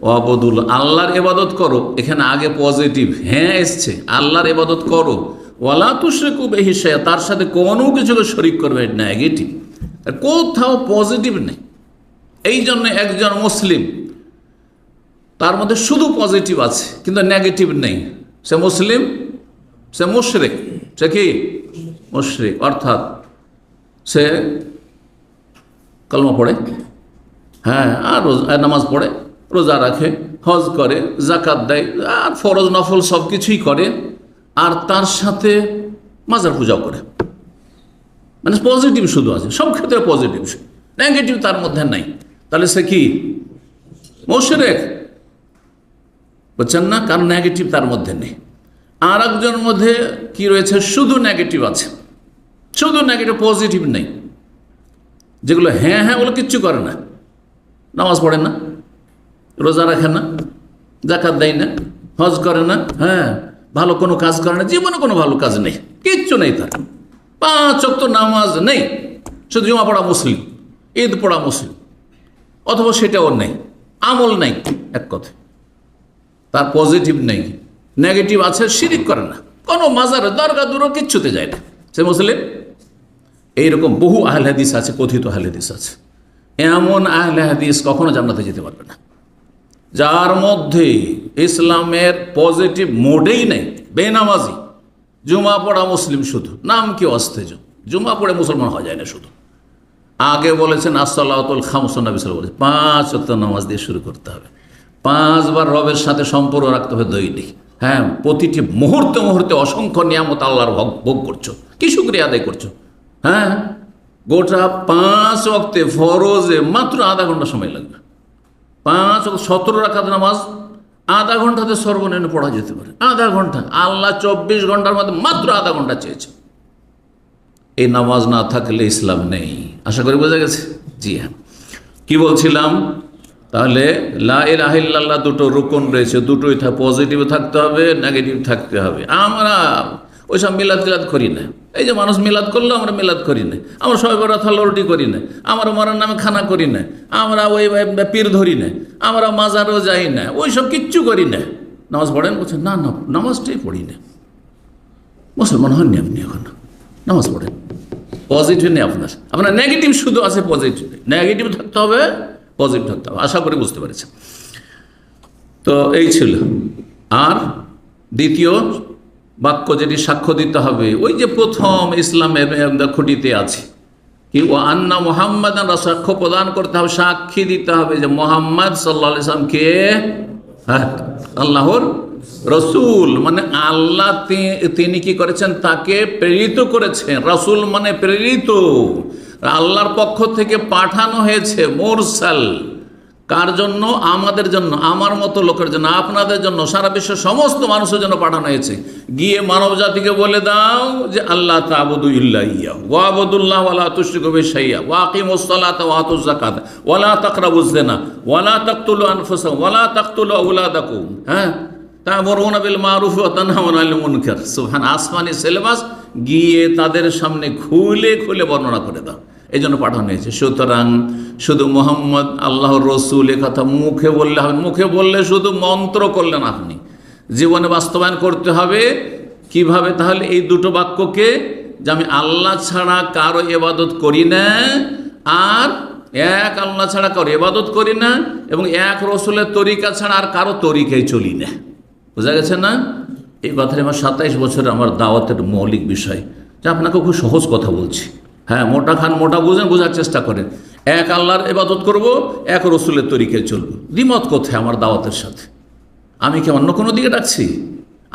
ওয়াবুদুল্লাহ, আল্লাহর ইবাদত করো। এখানে আগে পজিটিভ হ্যাঁ এসছে, আল্লাহর ইবাদত করো। ওয়ালা তুশরিকু বিহি শাইআ, তার সাথে কোনো কিছুকে শরীক করবে না, নেগেটিভ, কোথাও পজিটিভ নেই। এই জন্য একজন মুসলিম তার মধ্যে শুধু পজিটিভ আছে কিন্তু নেগেটিভ নেই, সে মুসলিম, সে মুশরিক। সে কি মুশরিক, অর্থাৎ সে কলমা পড়ে, হ্যাঁ, আর নামাজ পড়ে, রোজা রাখে, হজ করে, জাকাত দেয়, আর ফরজ নফল সব কিছুই করে, আর তার সাথে মাজার পূজাও করে। মানে পজিটিভ শুধু আছে, সব ক্ষেত্রে পজিটিভ, নেগেটিভ তার মধ্যে নাই। তাহলে সে কি মুশরিক, বুঝছেন না? কারণ নেগেটিভ তার মধ্যে নেই। আর একজনের মধ্যে কি রয়েছে, শুধু নেগেটিভ আছে, শুধু নেগেটিভ, পজিটিভ নেই। যেগুলো হ্যাঁ হ্যাঁ ওগুলো কিচ্ছু করে না, নামাজ পড়ে না, রোজা রাখে না, জাকাত দেয় না, হজ করে না, হ্যাঁ, ভালো কোনো কাজ করে না, জীবনে কোনো ভালো কাজ নেই, কিচ্ছু নেই তার। 5 ওয়াক্ত নামাজ নেই, শুধু জুমা পড়া মুসলিম, ঈদ পড়া মুসলিম, অথবা সেটাও নেই, আমল নেই, এক কথা। তার পজিটিভ নেই, নেগেটিভ আছে, শিরিক করে না, কোনো মাজারে দরগা দূর কিচ্ছুতে যায় না, সে মুসলিম। এইরকম বহু আহলে হাদিস আছে, কথিত আহলে হাদিস আছে। এমন আহলে হাদিস কখনো জান্নাতে যেতে পারবে না যার মধ্যে ইসলামের পজিটিভ মোডেই নেই, বেনামাজি, জুমা পড়া মুসলিম, শুধু নাম কি অস্তেজ, জুমা পড়ে মুসলমান হওয়া যায় না। শুধু আগে বলেছেন আসসালাতুল খামস, নবী সাল্লাল্লাহু আলাইহি ওয়াসাল্লাম, 5 ওয়াক্ত নামাজ দিয়ে শুরু করতে হবে, 5 বার রবের সাথে সম্পর্ক রাখতে হবে দৈনিক, হ্যাঁ, প্রতিটি মুহূর্তে মুহূর্তে অসংখ্য নিয়ামত আল্লাহর ভোগ করছো, কি শুকরিয়া আদায় করছো, হ্যাঁ, গোটা 5 ওয়াক্তে ফরজে মাত্র আধা ঘন্টা সময় লাগবে। 5 ওয়াক্ত 17 রাকাত নামাজ আধা ঘন্টাতে সর্বনিম্ন পড়া যেতে পারে, আধা ঘন্টা। আল্লাহ 24 ঘন্টার মধ্যে মাত্র আধা ঘন্টা চেয়েছে। এই নামাজ না থাকলে ইসলাম নেই, আশা করি বোঝা গেছে। জি হ্যাঁ, কি বলছিলাম? তাহলে লা ইলাহা ইল্লাল্লাহ দুটো রুকন রয়েছে, দুটোই পজিটিভ থাকতে হবে, নেগেটিভ থাকতে হবে। আমরা ওইসব মিলাদ টিলাদ করি না। এই যে মানুষ মিলাদ করলো, আমরা মিলাদ করি না, আমরা সবাই বরাত রুটি করি না, আমরা মরার নামে খানা করি না, আমরা ওই পীর ধরি না, আমরা মাজারও যাই না, ওইসব কিচ্ছু করি না। নামাজ পড়েন? বলছেন না, না নামাজটাই পড়ি না। মুসলমান হননি আপনি এখন, নামাজ পড়েন, পজিটিভ নেই আপনার নেগেটিভ শুধু আছে, পজিটিভ নেগেটিভ থাকতে হবে, পজিটিভ থাকতে হবে। আশা করি বুঝতে পেরেছেন। তো এই ছিল। আর দ্বিতীয় বাক্য যেটি সাক্ষ্য দিতে হবে, ওই যে প্রথম ইসলামের খুঁটিতে আছে কি, ও আন্না মুহাম্মাদ, সাক্ষ্য প্রদান করতে হবে, সাক্ষী দিতে হবে যে মোহাম্মদ সাল্লাল্লাহু আলাইহি ওয়াসাল্লাম কে, আল্লাহর রসুল, মানে আল্লাহ তিনি কি করেছেন, তাকে প্রেরিত করেছেন। রসুল মানে প্রেরিত, আল্লাহর পক্ষ থেকে পাঠানো হয়েছে, মুরসাল। কার জন্য? আমাদের জন্য, আমার মতো লোকের জন্য, আপনাদের জন্য, সারা বিশ্বের সমস্ত মানুষের জন্য পাঠানো হয়েছে। গিয়ে মানব জাতিকে বলে দাও যে আল্লাহ তা'বুদু ইল্লা ইয়্যাহু ওয়া আবুদুল্লাহ ওয়া লা তুশরিকু বিহি শাইআ ওয়া আকিমুস সালাতা ওয়া আতুজ যাকাতা ওয়া লা তাকরাবুজ জিনা ওয়া লা তাকতুলু আনফুসাকুম ওয়া লা তাকতুলু আওলাদাকুম, হ্যাঁ, তা'মুরুনা বিল মারুফ ওয়া তানহাউনা আনিল মুনকার। সুবহান, আসমানি সিলেবাস গিয়ে তাদের সামনে খুলে খুলে বর্ণনা করে দাও, এই জন্য পাঠানো হয়েছে। সুতরাং শুধু মোহাম্মদ আল্লাহর রসুল এ কথা মুখে বললে হবে, মুখে বললে শুধু মন্ত্র করলেন আপনি, জীবনে বাস্তবায়ন করতে হবে। কিভাবে? তাহলে এই দুটো বাক্যকে, যে আমি আল্লাহ ছাড়া কারো ইবাদত করি না, আর এক আল্লাহ ছাড়া কারো ইবাদত করি না, এবং এক রসুলের তরিকা ছাড়া আর কারো তরিকায় চলি না। বোঝা গেছে না? এই কথাটা আমার 27 বছরের আমার দাওয়াতের মৌলিক বিষয়, যে আপনাকে খুব সহজ কথা বলছি। হ্যাঁ, মোটা খান মোটা বুঝেন, বোঝার চেষ্টা করেন। এক আল্লাহর ইবাদত করব, এক রসুলের তরিকায় চলবো। দ্বিমত কোথায় আমার দাওয়াতের সাথে? আমি কি অন্য কোনো দিকে ডাকছি?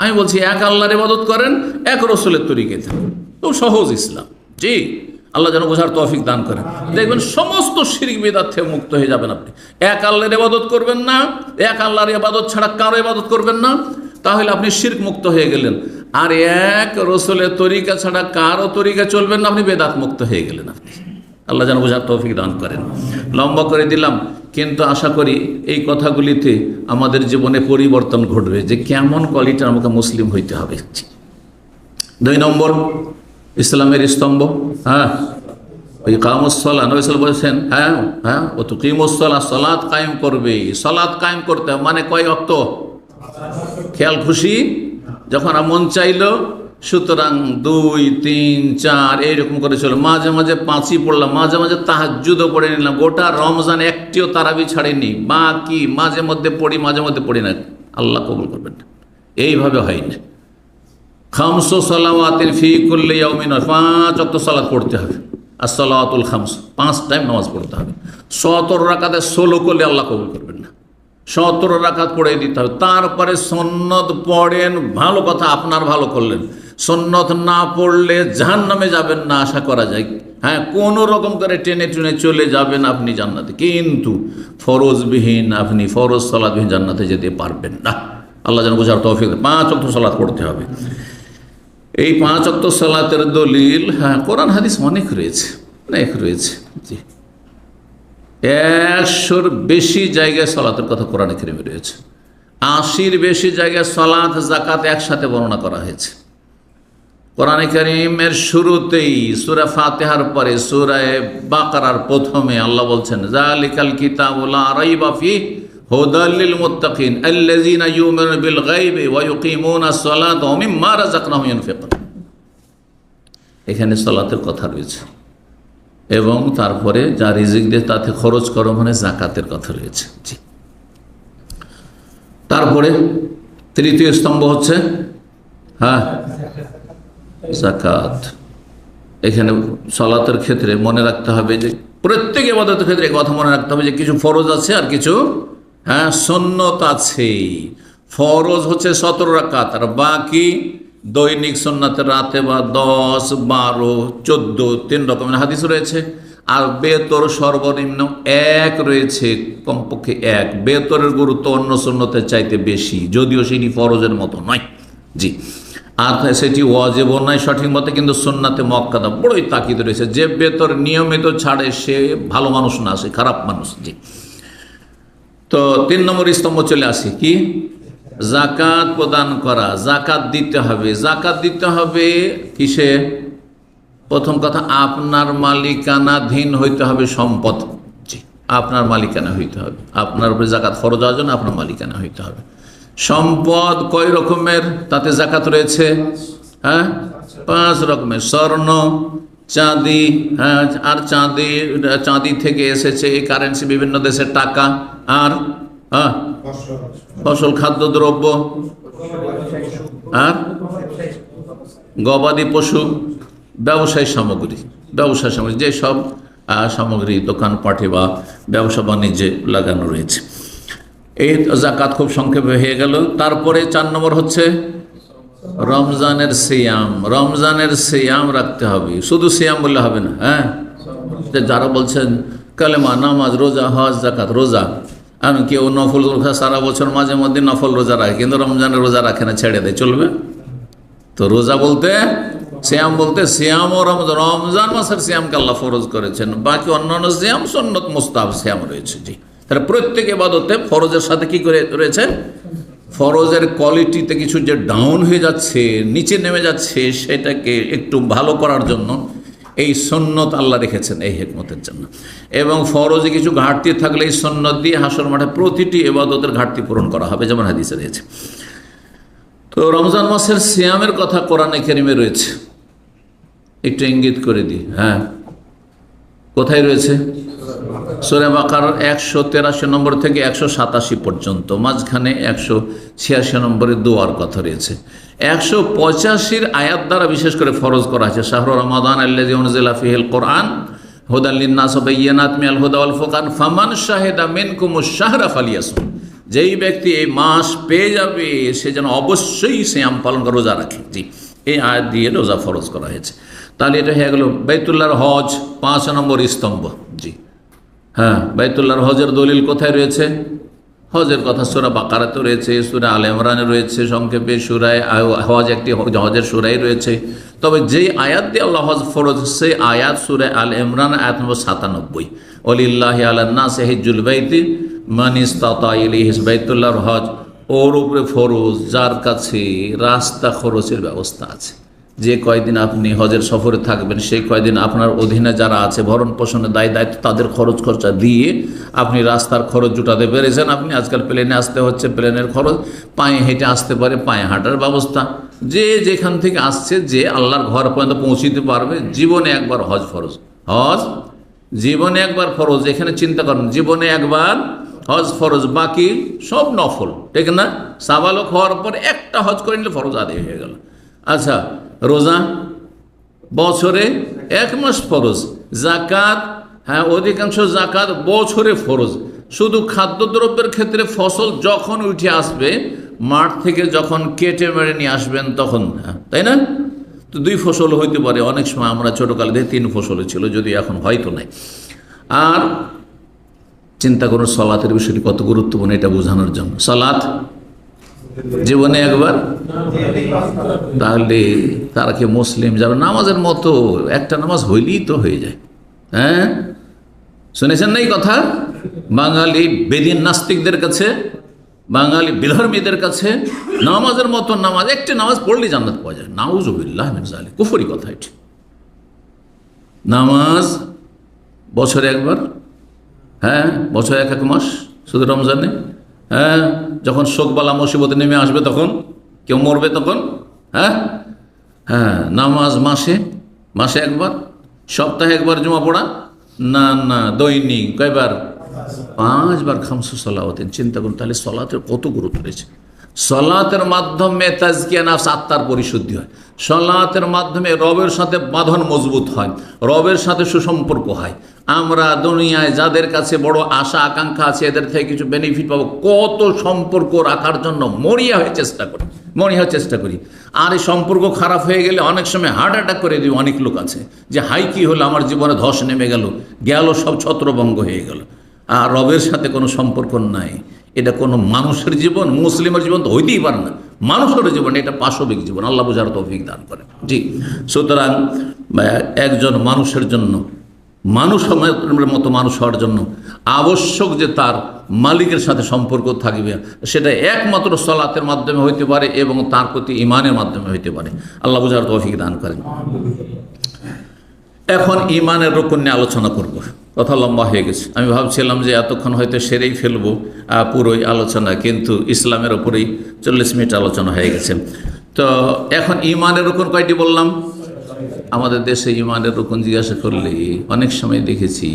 আমি বলছি এক আল্লাহর ইবাদত করেন, এক রসুলের তরিকায় থাকুন। খুব সহজ ইসলাম। জি, আল্লাহ যেন বোঝার তৌফিক দান করেন। দেখবেন সমস্ত শিরক বিদআত থেকে মুক্ত হয়ে যাবেন আপনি। এক আল্লাহর ইবাদত করবেন না, এক আল্লাহর ইবাদত ছাড়া কারো ইবাদত করবেন না, তাহলে আপনি শিরক মুক্ত হয়ে গেলেন। আর এক রসুলের তরিকা ছাড়া কারো তরিকা চলবেন না, আপনি বেদাত মুক্ত হয়ে গেলেন। আপনি আল্লাহ যেন বোঝার তৌফিক দান করেন। লম্বা করে দিলাম, কিন্তু আশা করি এই কথাগুলিতে আমাদের জীবনে পরিবর্তন ঘটবে, যে কেমন কোয়ালিটির আমাকে মুসলিম হইতে হবে। 2 নম্বর ইসলামের স্তম্ভ, হ্যাঁ, ওই কামুসলা নবী সাল্লাল্লাহু আলাইহি ওয়াসাল্লাম বলেছেন, হ্যাঁ ও তো কিমুসলা, সালাত কায়েম করবে। সালাত কায়েম করতে হবে মানে কয় ওয়াক্ত? খেয়াল খুশি যখন মন চাইলো, সুতরাং 2, 3, 4 এইরকম করে চলো। মাঝে মাঝে 5ই পড়লাম, মাঝে মাঝে তাহাজ্জুদও পড়ে নিলাম। গোটা রমজান একটিও তারাবি ছাড়েনি, বাকি মাঝে মধ্যে পড়ি, মাঝে মধ্যে পড়ি না, আল্লাহ কবুল করবেন না। এইভাবে হয় না। খামসু সালাওয়াতিন ফি কুল্লি ইয়াউমিন, 5 ওয়াক্ত সালাত পড়তে হবে। as-সালাওয়াতুল খামস, 5 টাইম নামাজ পড়তে হবে। 17 রাকাতে 16 করলে আল্লাহ কবুল করবেন না। 17 রাকাত পড়ে দিতে হবে। তারপরে সুন্নত পড়েন, ভালো কথা, আপনার ভালো করলেন। সুন্নত না পড়লে জাহান্নামে যাবেন না আশা করা যায়। হ্যাঁ, কোনো রকম করে টেনে টুনে চলে যাবেন আপনি জান্নাতে, কিন্তু ফরজবিহীন, আপনি ফরজ সালাতবিহীন জান্নাতে যেতে পারবেন না। আল্লাহ যেন বোঝার তৌফিক। 5 ওয়াক্ত সালাত পড়তে হবে। এই 5 ওয়াক্ত সালাতের দলিল, হ্যাঁ, কোরআন হাদিস অনেক রয়েছে, অনেক রয়েছে। জি, 100-র বেশি জায়গায় সালাতের কথা কোরআনে কারিমে রয়েছে। 80-র বেশি জায়গায় সালাত যাকাত একসাথে বর্ণনা করা হয়েছে। কোরআনে কারিমের শুরুতেই সূরা ফাতিহার পরে সূরা বাকারার প্রথমে আল্লাহ বলছেন, যালিকাল কিতাবু লা রাইবা ফিহি হুদাল লিল মুত্তাকিন আল্লাযীনা ইউমিনুনা বিল গায়বি ওয়া ইউকিমুনাস সালাতা ওয়া মিম্মা রাযাকনাহুম ইউনফিকুন। এখানে সালাতের কথা রয়েছে, এবং তারপরে যা রিজিক দিয়ে তাতে খরচ করো মানে যাকাতের কথা রয়েছে। জি, তারপরে তৃতীয় স্তম্ভ হচ্ছে, হ্যাঁ, যাকাত। এখানে সালাতের ক্ষেত্রে মনে রাখতে হবে যে প্রত্যেক ইবাদতের ক্ষেত্রে কথা মনে রাখতে হবে যে কিছু ফরজ আছে আর কিছু, হ্যাঁ, সুন্নত আছে। ফরজ হচ্ছে 17 রাকাত, আর বাকি দৈনিক সুন্নাতের রাতে বা 10, 12, 14 3 রকমের হাদিস রয়েছে। আর বেতর সর্বনিম্ন 1 রয়েছে, কমপক্ষে 1। বেতরের গুরুত্ব অন্য সুন্নতের চাইতে বেশি, যদিও সেটি ফরজের মতো নয়। জি, আর সেটি ওয়াজিব নয় সঠিক মতে, কিন্তু সুন্নাতে মুআক্কাদা বড়ই তাকিদ রয়েছে। যে বেতর নিয়মিত ছাড়ে সে ভালো মানুষ না, সে খারাপ মানুষ। জি, তো 3 নম্বর স্তম্ভ চলে আসি, কি? যাকাত প্রদান করা। যাকাত দিতে হবে। যাকাত দিতে হবে কিসে? প্রথম কথা, আপনার মালিকানাধীন হইতে হবে সম্পদ। জি, আপনার মালিকানা হইতে হবে। আপনার উপরে যাকাত ফরজ হওয়ার জন্য আপনার মালিকানা হইতে হবে। সম্পদ কয় রকমের তাতে যাকাত রয়েছে? হ্যাঁ, 5 রকমের। স্বর্ণ, চাঁদি, হ্যাঁ, আর চাঁদি থেকে এসেছে এই কারেন্সি, বিভিন্ন দেশের টাকা, আর হ্যাঁ ফসল, খাদ্যদ্রব্য, আর গবাদি পশু, ব্যবসায়ী সামগ্রী, যেসব সামগ্রী দোকানপাটে বা ব্যবসা বাণিজ্যে লাগানো রয়েছে। এই যাকাত খুব সংক্ষেপে হয়ে গেল। তারপরে 4 নম্বর হচ্ছে রমজানের সিয়াম। রমজানের সিয়াম রাখতে হবে। শুধু সিয়াম বললে হবে না। হ্যাঁ, যারা বলছেন কালেমা, নামাজ, রোজা, হজ, যাকাত, রোজা, আমি কেউ নফল রোজা সারা বছর মাঝে মধ্যে নফল রোজা রাখে, কিন্তু রমজানের রোজা রাখে না, ছেড়ে দেয়, চলবে? তো রোজা বলতে, সিয়াম বলতে, সিয়াম ও রমজান মাসের সিয়ামকে আল্লাহ ফরজ করেছেন, বাকি অন্যান্য সিয়াম সুন্নত মুস্তাহাব সিয়াম রয়েছে। জি, তাহলে প্রত্যেক ইবাদতে ফরজের সাথে কি করে রয়েছে? ফরজের কোয়ালিটিতে কিছু যে ডাউন হয়ে যাচ্ছে, নিচে নেমে যাচ্ছে, সেটাকে একটু ভালো করার জন্য এই সুন্নত আল্লাহ রেখেছেন, এই হিকমতের জন্য। এবং ফরজে কিছু ঘাটতি থাকলে এই সুন্নত দিয়ে হাসর মাঠে প্রতিটি ইবাদতের ঘাটতি পূরণ করা হবে, যেমন হাদিসে রয়েছে। তো রমজান মাসের সিয়ামের কথা কোরআনে কারিমে রয়েছে, একটু ইঙ্গিত করে দিই। হ্যাঁ, কোথায় রয়েছে? সূরা বাকারার 183 নম্বর থেকে 187 পর্যন্ত, মাঝখানে 186 নম্বরে দোয়ার কথা রয়েছে। 185 আয়াত দ্বারা বিশেষ করে ফরজ করা হয়েছে, শাহরু রমাদান আল্লাযী উনজিলা ফীহিল কুরআন হুদাল লিন-নাস ওয়া বায়্যিনাতিন মিনাল হুদা ওয়াল ফুরকান ফামান শাহিদা মিনকুমুশ শাহরা ফালিয়াসুম। যেই ব্যক্তি এই মাস পেয়ে যাবে সে যেন অবশ্যই সিয়াম পালন করে, রোজা রাখে। জি, এই আয়াত দিয়ে রোজা ফরজ করা হয়েছে। তাহলে এটা হয়ে গেল বাইতুল্লাহর হজ, 5 নম্বর স্তম্ভ। জি, হ্যাঁ, বাইতুল্লাহর হজের দলিল কোথায় রয়েছে? হজের কথা সূরা বাকারাতে রয়েছে, সূরা আলে ইমরানে রয়েছে, সংক্ষেপে সূরায়ে হজ একটি হজের সূরাই রয়েছে। তবে যেই আয়াত দিয়ে আল্লাহ হজ ফরজ, সেই আয়াত সূরা আলে ইমরান আয়াত নম্বর 97, ওয়ালিল্লাহি আলান নাসি হিজ্জুল বাইতি মান ইসতাতা ইলাইহি বাইতুল্লাহর হজ, ওর উপরে ফরজ যার কাছে রাস্তা খরচের ব্যবস্থা আছে। যে কয়দিন আপনি হজের সফরে থাকবেন সেই কয়দিন আপনার অধীনে যারা আছে ভরণ পোষণের দায়িত্ব তাদের খরচ খরচা দিয়ে আপনি রাস্তার খরচ জুটাতে পেরেছেন। আপনি আজকাল প্লেনে আসতে হচ্ছে, প্লেনের খরচ, পায়ে হেঁটে আসতে পারে, পায়ে হাঁটার ব্যবস্থা, যে যেখান থেকে আসছে যে আল্লাহর ঘর পর্যন্ত পৌঁছিতে পারবে। জীবনে একবার হজ ফরজ, হজ জীবনে একবার ফরজ। এখানে চিন্তা করেন, জীবনে একবার হজ ফরজ, বাকি সব নফল, ঠিক না? সাবালক হওয়ার পর একটা হজ করে নিলে ফরজ আদায় হয়ে গেল। আচ্ছা, রোজা বছরে 1 মাস ফরজ, জাকাত, হ্যাঁ অধিকাংশ জাকাত বছরে ফরজ। শুধু খাদ্যদ্রব্যের ক্ষেত্রে ফসল যখন উঠে আসবে মাঠ থেকে, যখন কেটে মেরে নিয়ে আসবেন তখন, তাই না? তো 2 ফসল হইতে পারে, অনেক সময় আমরা ছোটোকালে দেখি 3 ফসল ছিল, যদি এখন হয়তো নাই। আর চিন্তা করুন সালাতের বিষয়টি কত গুরুত্বপূর্ণ, এটা বোঝানোর জন্য। সালাত জীবনে একবার, তাহলে তারা কি মুসলিম যাবে? নামাজের মতো একটা নামাজ হইলেই তো হয়ে যায়। হ্যাঁ, শুনেছেন না এই কথা? বাঙালি বেদিন নাস্তিকদের কাছে, বাঙালি বিধর্মীদের কাছে নামাজের মতো নামাজ, একটি নামাজ পড়লেই জান্নাত পাওয়া যায়। নাউজুবিল্লাহ মিন যালিক, কুফরি কথা এটি। নামাজ বছরে একবার, হ্যাঁ বছরে 1 মাস, শুধু রমজানে। হ্যাঁ, যখন শোকবালা মুসিবতে নেমে আসবে, তখন কেউ মরবে তখন, হ্যাঁ হ্যাঁ, নামাজ মাসে একবার, সপ্তাহে একবার জুমা পড়া, না না দৈনিক কয়বার? 5 বার খামসু সালাওয়াতিন। চিন্তা করুন তাহলে সলাতের কত গুরুত্ব রয়েছে। সলাতের মাধ্যমে তাজকিয়া নাফস, আত্মার পরিশুদ্ধি হয়। সলাতের মাধ্যমে রবের সাথে বাঁধন মজবুত হয়, রবের সাথে সুসম্পর্ক হয়। আমরা দুনিয়ায় যাদের কাছে বড় আশা আকাঙ্ক্ষা আছে, এদের থেকে কিছু বেনিফিট পাবো, কত সম্পর্ক রাখার জন্য মরিয়া হয়ে চেষ্টা করি। আর এই সম্পর্ক খারাপ হয়ে গেলে অনেক সময় হার্ট অ্যাটাক করে দিই। অনেক লোক আছে যে হাই কি হলো, আমার জীবনে ধস নেমে গেল, সব ছত্রভঙ্গ হয়ে গেল। আর রবের সাথে কোনো সম্পর্ক নাই। এটা কোনো মানুষের জীবন, মুসলিমের জীবন তো হইতেই পারে না। মানুষের জীবন এটা পাশবিক জীবন, আল্লাহ বুঝার তৌফিক দান করে। জি, সুতরাং একজন মানুষের জন্য, মানুষের মতো মানুষ হওয়ার জন্য আবশ্যক যে তার মালিকের সাথে সম্পর্ক থাকবে, সেটা একমাত্র সলাতের মাধ্যমে হইতে পারে এবং তার প্রতি ঈমানের মাধ্যমে হইতে পারে। আল্লাহ বুঝার তৌফিক দান করেন। এখন ঈমানের রুকন নিয়ে আলোচনা করব, কথা লম্বা হয়ে গেছে। আমি ভাবছিলাম যে এতক্ষণ হয়তো সেরেই ফেলবো পুরোই আলোচনা, কিন্তু ইসলামের ওপরেই 40 মিনিট আলোচনা হয়ে গেছে। তো এখন ঈমানের রুকন কয়টি বললাম? আমাদের দেশে ঈমানের রুকন জিজ্ঞাসা করলে অনেক সময় দেখেছি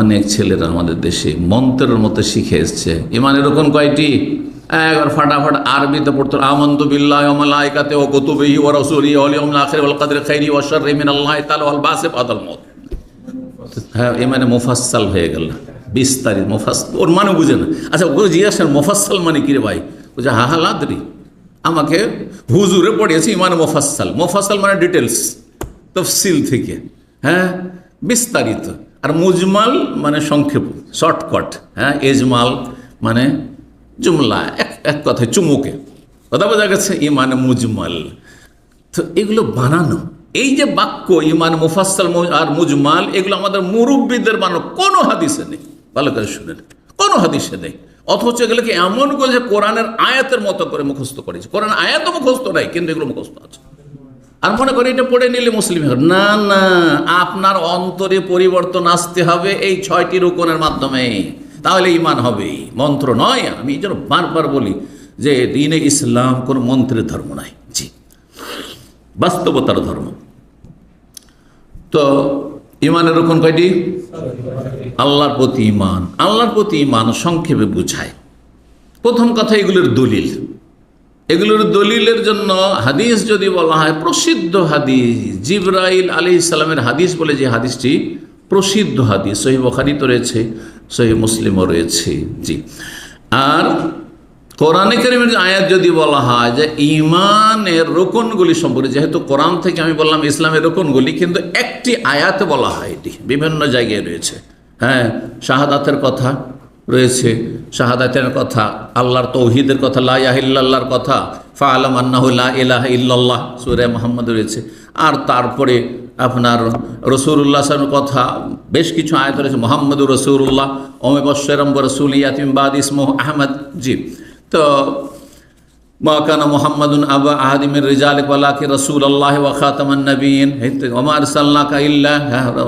অনেক ছেলেরা আমাদের দেশে মন্ত্রের মতো শিখে এসছে। ঈমানের রুকন কয়টি? একবার ফাটাফাট আরবিতে পড়তো, আমানতু বিল্লাহি ওয়া মালাইকাতিহি ওয়া কুতুবিহি ওয়া রাসূলিহি ওয়াল ইয়াউমিল আখির ওয়াল কদরি খাইরিহি ওয়া শাররিহি মিনাল্লাহি তাআলা ওয়াল বাসি বাদাল মউত। হ্যাঁ, ঈমানে মুফাসসাল হয়ে গেল, বিস্তারিত। মুফাসসাল ওর মানে বুঝে না। আচ্ছা, ওকে জিজ্ঞাসা মুফাসসাল মানে কি রে ভাই? বুঝে হা লাদরি, আমাকে হুজুরে পড়িয়েছে ঈমানে মুফাসসাল মানে ডিটেলস, তফসিল থেকে, হ্যাঁ বিস্তারিত। আর মুজমাল মানে সংক্ষেপ, শর্টকাট। হ্যাঁ, এজমাল মানে জুমলা, এক কথায় চুমুকে, কথা বোঝা গেছে? ঈমানে মুজমাল। তো এগুলো বানানো, এই যে বাক্য ঈমান মুফাসসাল আর মুজমাল, এগুলো আমাদের মুরব্বীদের বানানো, কোনো হাদিসে নেই। ভালো করে শুনেন, কোনো হাদিসে নেই। অথচ এগুলোকে এমন করে যে কোরআনের আয়াতের মতো করে মুখস্থ করেছে। কোরআন আয়াতও মুখস্থ নাই, কিন্তু এগুলো মুখস্থ আছে। আর মনে করি এটা পড়ে নিলে মুসলিম হবে। না না, আপনার অন্তরে পরিবর্তন আসতে হবে এই 6টি রুকনের মাধ্যমে, তাহলে ঈমান হবে, মন্ত্র নয়। আমি এই জন্য বারবার বলি যে দ্বীনে ইসলাম কোনো মন্ত্রের ধর্ম নয়, জি, বাস্তবতার ধর্ম। তো ঈমানের রুকন কয়টি? আল্লাহর প্রতি ঈমান। আল্লাহর প্রতি ঈমান সংক্ষেপে বুঝায়। প্রথম কথা, এগুলোর দলিল। এগুলোর দলিলের জন্য হাদিস যদি বলা হয়, প্রসিদ্ধ হাদিস জিবরাইল আলাইহিস সালামের হাদিস বলে যে হাদিসটি প্রসিদ্ধ হাদিস, সহিহ বুখারীতে রয়েছে, সহিহ মুসলিমও রয়েছে, জি। আর কোরআনে কারীমের আয়াত যদি বলা হয় যে ঈমানের রুকনগুলি সম্পর্কে, যেহেতু কোরআন থেকে আমি বললাম ইসলামের রুকনগুলি, কিন্তু একটি আয়াতে বলা হয়, এটি বিভিন্ন জায়গায় রয়েছে। হ্যাঁ, শাহাদাতের কথা রয়েছে শাহাদাতের কথা, আল্লাহর তৌহিদের কথা, লা ইলাহা ইল্লাল্লাহর কথা, ফাআলাম আন্নাহু লা ইলাহা ইল্লাল্লাহ সূরা মুহাম্মদ রয়েছে। আর তারপরে আপনার রাসূলুল্লাহ সাল্লাল্লাহু আলাইহি ওয়াসাল্লামের কথা বেশ কিছু আয়াত রয়েছে, মুহাম্মাদুর রাসূলুল্লাহ ওয়া বাশশিরাম ওয়া রাসূলি ইয়াতিম বাদ ইসমুহু আহমদ। জি, তো মা কানা মুহাম্মাদুন আবা আহাদিম মির রিজালিকুম ওয়ালাকিন রাসূলুল্লাহ ওয়া খাতামান নবিয়্যিন ওয়া মা আরসালনাকা ইল্লা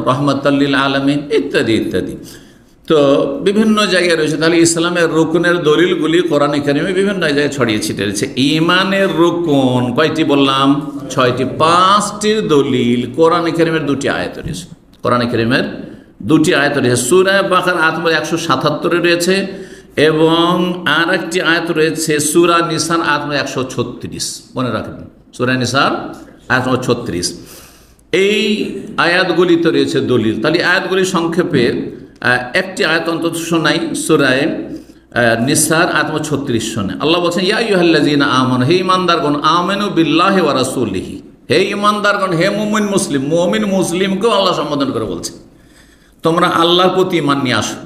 রাহমাতাল লিল আলামিন ইত্যাদি ইত্যাদি। তো বিভিন্ন জায়গায় রয়েছে। তাহলে ইসলামের রুকনের দলিলগুলি কোরআনে কারিমে বিভিন্ন জায়গায় ছড়িয়ে ছিটিয়ে রয়েছে। ঈমানের রুকন কয়টি বললাম? 6টি। 5টির দলিল কোরআনে কারিমের 2টি আয়াত রয়েছে। কোরআনে কারিমের 2টি আয়াত রয়েছে। সূরা বাকারা আয়াত নম্বর 177 রয়েছে এবং আর একটি আয়াত রয়েছে সূরা নিসার আয়াত নম্বর 136। মনে রাখবেন, সূরা নিসার আয়াত নম্বর 36। এই আয়াতগুলিতে রয়েছে দলিল। তাহলে আয়াতগুলি সংক্ষেপে একটি আয়াত অন্তত শোনাই। সূরা নিসার আয়াত নম্বর 36 শোনে। আল্লাহ বলছেন, ইয়া আইয়ুহাল্লাযীনা আমানু, হে ঈমানদারগণ, আমানু বিল্লাহি ওয়া রাসূলিহি, হে ঈমানদারগণ, হে মুমিন মুসলিম। মুমিন মুসলিমকেও আল্লাহ সম্বোধন করে বলছে, তোমরা আল্লাহর প্রতি ঈমান নিয়ে আসো,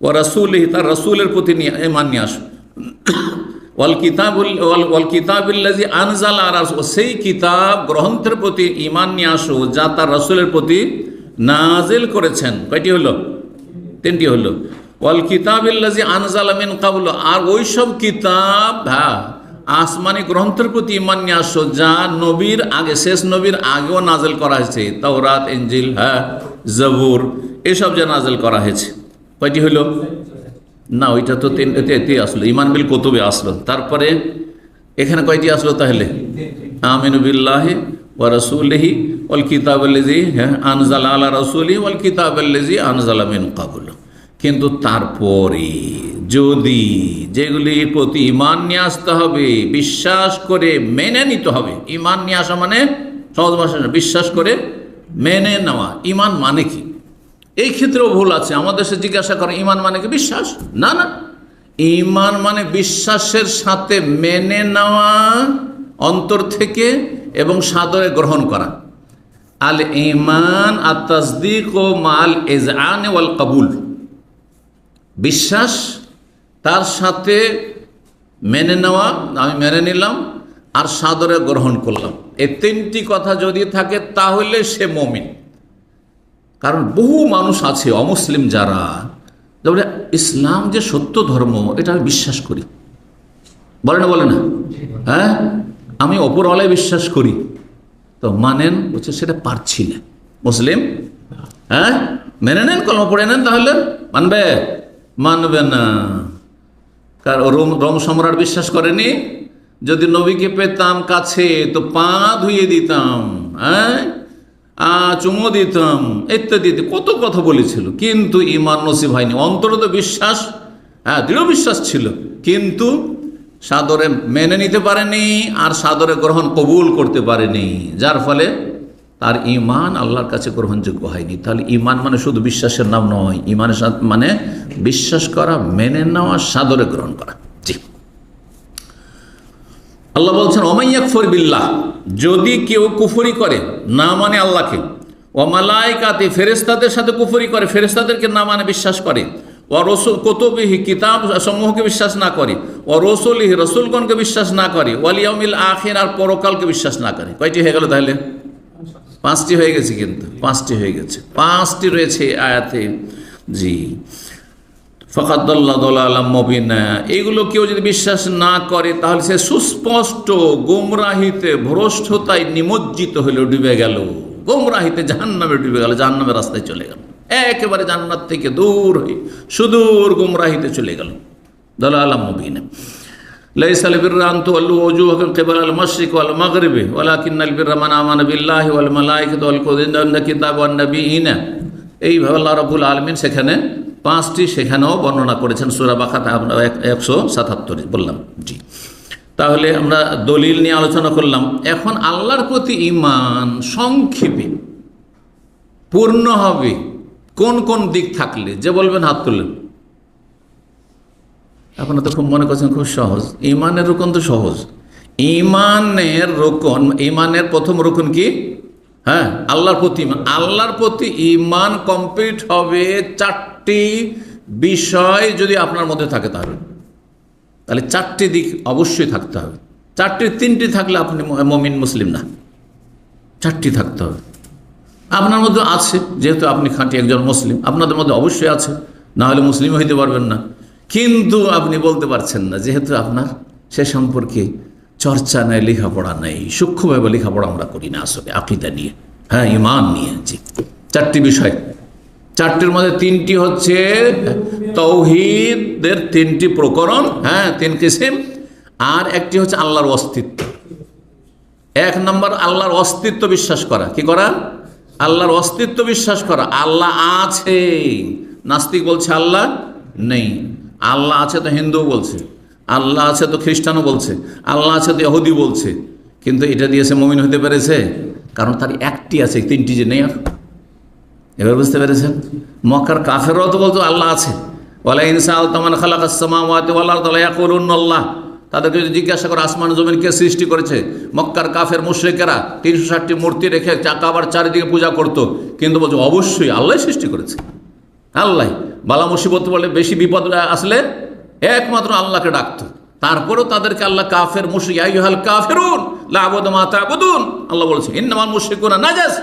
ওয়া রাসূলিহি, তার রাসূলের প্রতি ঈমান নিয়ে আসো, ওয়াল কিতাবিল্লাযী আনজালা আলা রাসূল, সেই কিতাব গ্রন্থের প্রতি ঈমান নিয়ে আসো যা তার রাসূলের প্রতি নাজিল করেছেন। কয়টি হলো? 3টি হলো। ওয়াল কিতাবিল্লাযী আনজালা মিন ক্বাবলু, আর ওই সব কিতাব, আসমানি গ্রন্থের প্রতি ঈমান নিয়ে আসো যা নবীর আগে, শেষ নবীর আগেও নাজিল করা হয়েছে। তাওরাত, ইনজিল, জবুর, এসব যে নাজিল করা হয়েছে। কয়টি হলো? না, ওইটা তো 3টি আসলো, ঈমান বিল কুতুবে আসলো। তারপরে এখানে কয়টি আসলো তাহলে? আমিনু বিল্লাহি ওয়া রাসূলিহি ওয়াল কিতাবিল্লাযী আনজালা আলা রাসূলিহি ওয়াল কিতাবিল্লাযী আনজালা মিন ক্বাবলু। কিন্তু তারপরে যদি যেগুলির প্রতি ঈমান নিয়ে আসতে হবে, বিশ্বাস করে মেনে নিতে হবে। ঈমান নিয়ে আসা মানে সহজ ভাষায় বিশ্বাস করে মেনে নেওয়া। ঈমান মানে কি? এই ক্ষেত্রেও ভুল আছে। আমাদের দেশে জিজ্ঞাসা করে ঈমান মানে কি? বিশ্বাস? না না, ঈমান মানে বিশ্বাসের সাথে মেনে নেওয়া অন্তর থেকে এবং সাদরে গ্রহণ করা। আল ঈমান আত তাসদীক ও মাল ইজআন ওয়াল কবুল, বিশ্বাস তার সাথে মেনে নেওয়া, আমি মেনে নিলাম আর সাদরে গ্রহণ করলাম। এই 3টি কথা যদি থাকে তাহলে সে মুমিন। কারণ বহু মানুষ আছে অমুসলিম যারা বলে ইসলাম যে সত্য ধর্ম এটা আমি বিশ্বাস করি, বলে না বলে না, আমি অপরওয়ালায় বিশ্বাস করি। তো মানেন? বলছে সেটা পারছি না। মুসলিম মেনে নেন, কলমা পড়ে নেন, তাহলে মানবে? মানবে না। কারণ রোম সম্রাট বিশ্বাস করেনি, যদি নবীকে পেতাম কাছে তো পা ধুয়ে দিতাম, চুমো দিতাম, ইত্যাদি কত কথা বলেছিল, কিন্তু ঈমান নসিব হয়নি। অন্তরে তো বিশ্বাস, দৃঢ় বিশ্বাস ছিল, কিন্তু সাদরে মেনে নিতে পারেনি আর সাদরে গ্রহণ কবুল করতে পারেনি, যার ফলে তার ঈমান আল্লাহর কাছে গ্রহণযোগ্য হয়নি। তাহলে ঈমান মানে শুধু বিশ্বাসের নাম নয়, ঈমানের মানে বিশ্বাস করা, মেনে নেওয়া, সাদরে গ্রহণ করা। জি, আল্লাহ বলছেন, ওয়া মান ইয়াকফুর বিল্লাহ, যদি কেউ কুফরি করে, না মানে আল্লাহকে, ওয়া মালাইকাতি, ফেরেশতাদের সাথে কুফরি করে, ফেরেশতাদেরকে না মানে বিশ্বাস করে, ওয়া রসুল কুতুবিহি, কিতাব সমূহকে বিশ্বাস না করে, ওয়া রসুলিহি, রসুলগণকে বিশ্বাস না করে, ওয়াল ইয়াউমিল আখির, আর পরকালকে বিশ্বাস না করে। কয়টি হয়ে গেল তাহলে? 5টি হয়ে গেছে। কিন্তু 5টি হয়ে গেছে, 5টি রয়েছে আয়াতে। জি, ফাকাদাল্লাহ দালালাম মুবিনা, এগুলো কেউ যদি বিশ্বাস না করে তাহলে সে সুস্পষ্ট গোমরাহিতে, ভ্রষ্টতায় নিমজ্জিত হলো, ডুবে গেল, গোমরাহিতে জাহান্নামে ডুবে গেল, জাহান্নামের রাস্তায় চলে গেল, একেবারে জান্নাত থেকে দূর হয়ে সুদূর গোমরাহিতে চলে গেল। দালালাম মুবিনা। লাইসাল বিররা আন তুওয়াল্লু ওজুহাকুম কিবালাল মাশরিক ওয়াল মাগরিবি ওয়ালাকিন্নাল বিররা মান আমানা বিল্লাহি ওয়াল মালাইকাতি ওয়াল কিতাবি ওয়ান নাবিয়িনা। এইভাবে আল্লাহ রাব্বুল আলামিন সেখানে 5টি সেখানেও বর্ণনা করেছেন। সূরা বাকারা 177 বললাম। জি, তাহলে আমরা দলিল নিয়ে আলোচনা করলাম। এখন আল্লাহর প্রতি ঈমান সংক্ষেপে পূর্ণ হবে কোন কোন দিক থাকলে, যে বলবেন হাত তুললেন। আপনারা তো খুব মনে করছেন খুব সহজ। ঈমানের রুকন তো সহজ। ঈমানের রুকন, ঈমানের প্রথম রুকন কি? আল্লাহর প্রতি ঈমান। আল্লাহর প্রতি ঈমান কমপ্লিট হবে 4টি বিষয় যদি আপনার মধ্যে থাকে তাহলে চারটি দিক অবশ্যই থাকতে হবে। তিনটি থাকলে আপনি মুমিন মুসলিম না, চারটি থাকতে হবে। আপনার মধ্যে আছে, যেহেতু আপনি খাঁটি একজন মুসলিম, আপনাদের মধ্যে অবশ্যই আছে, না হলে মুসলিম হইতে পারবেন না। কিন্তু আপনি বলতে পারছেন না, যেহেতু আপনার সে সম্পর্কে চর্চা নেই, লেখাপড়া নেই, সূক্ষ্মভাবে লেখাপড়া আমরা করি না আসলে আকীদা নিয়ে, হ্যাঁ, ঈমান নিয়ে। জি, চারটি বিষয়, চারটির মধ্যে তিনটি হচ্ছে তাওহীদের তিনটি প্রকরণ, হ্যাঁ, তিন কিসিম। আর একটি হচ্ছে আল্লাহর অস্তিত্ব। এক নম্বর আল্লাহর অস্তিত্ব বিশ্বাস করা। কি করা? আল্লাহর অস্তিত্ব বিশ্বাস করা। আল্লাহ আছে, নাস্তিক বলছে আল্লাহ নেই। আল্লাহ আছে তো হিন্দুও বলছে, আল্লাহ আছে তো খ্রিস্টানও বলছে, আল্লাহ আছে তো ইহুদি বলছে, কিন্তু এটা দিয়ে সে মুমিন হতে পেরেছে? কারণ তার একটি আছে, তিনটি যে নেই। আর এবার বুঝতে পেরেছেন? মক্কার কাফেররাও তো বলতো আল্লাহ আছে, ওয়ালা ইন সাআলতা মান খালাকাস সামাওয়াতি ওয়াল আরদা লা ইয়াকুলুনা আল্লাহ। তাদেরকে যদি জিজ্ঞাসা করে আসমান জমিন কে সৃষ্টি করেছে, মক্কার কাফের মুশরিকেরা 360টি মূর্তি রেখে কাবার চারিদিকে পূজা করত, কিন্তু বলছে অবশ্যই আল্লাহ সৃষ্টি করেছে। আল্লাহ বালা মুসিবত বলে বেশি বিপদ আসলে একমাত্র আল্লাহকে ডাকতো। তারপরেও তাদেরকে আল্লাহ কাফের মুশরিক, ইয়া আইয়ুহাল কাফিরুন লা আ'বুদু মা তা'বুদুন, আল্লাহ বলেছে ইন্নামাল মুশরিকুনা নাজাস।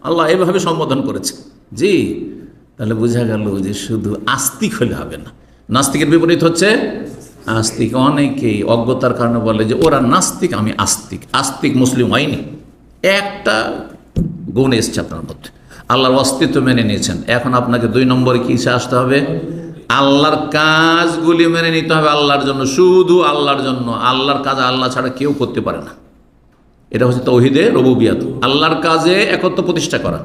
আল্লাহ এইভাবে সম্বোধন করেছে। জি, তাহলে বোঝা গেল যে শুধু আস্তিক হলে হবে না, নাস্তিকের বিপরীত হচ্ছে আস্তিক। অনেকেই অজ্ঞতার কারণে বলে যে ওরা নাস্তিক, আমি আস্তিক। আস্তিক মুসলিম হয়নি। একটা গুণ এসছে আপনার মধ্যে, আল্লাহর অস্তিত্ব মেনে নিয়েছেন। এখন আপনাকে 2 নম্বরে কিসে আসতে হবে? আল্লাহর কাজগুলি মেনে নিতে হবে আল্লাহর জন্য, শুধু আল্লাহর জন্য। আল্লাহর কাজ আল্লাহ ছাড়া কেউ করতে পারে না। এটা হচ্ছে তাওহীদে রুবুবিয়্যাত, আল্লাহর কাজে একত্ব প্রতিষ্ঠা করা।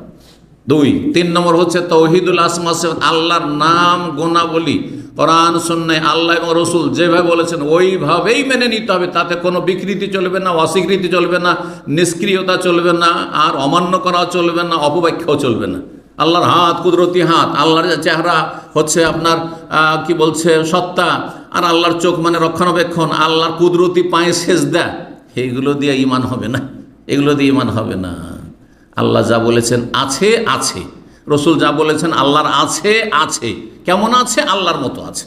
3 নম্বর হচ্ছে তাওহীদুল আসমা ওয়াস সিফাত, আল্লাহর নাম গুণাবলী কোরআন সুন্নাহ আল্লাহ এবং রসুল যেভাবে বলেছেন ওইভাবেই মেনে নিতে হবে। তাতে কোনো বিকৃতি চলবে না, অস্বীকৃতি চলবে না, নিষ্ক্রিয়তা চলবে না, আর অমান্য করা চলবে না, অপব্যাখ্যাও চলবে না। আল্লাহর হাত কুদরতি হাত, আল্লাহর চেহারা হচ্ছে আপনার কি বলছে সত্তা, আর আল্লাহর চোখ মানে রক্ষণাবেক্ষণ, আল্লাহর কুদরতি পায়ে সেজদা, এইগুলো দিয়ে ঈমান হবে না, এগুলো দিয়ে ঈমান হবে না। আল্লাহ যা বলেছেন আছে আছে, রসুল যা বলেছেন আল্লাহর আছে আছে। কেমন আছে? আল্লাহর মতো আছে।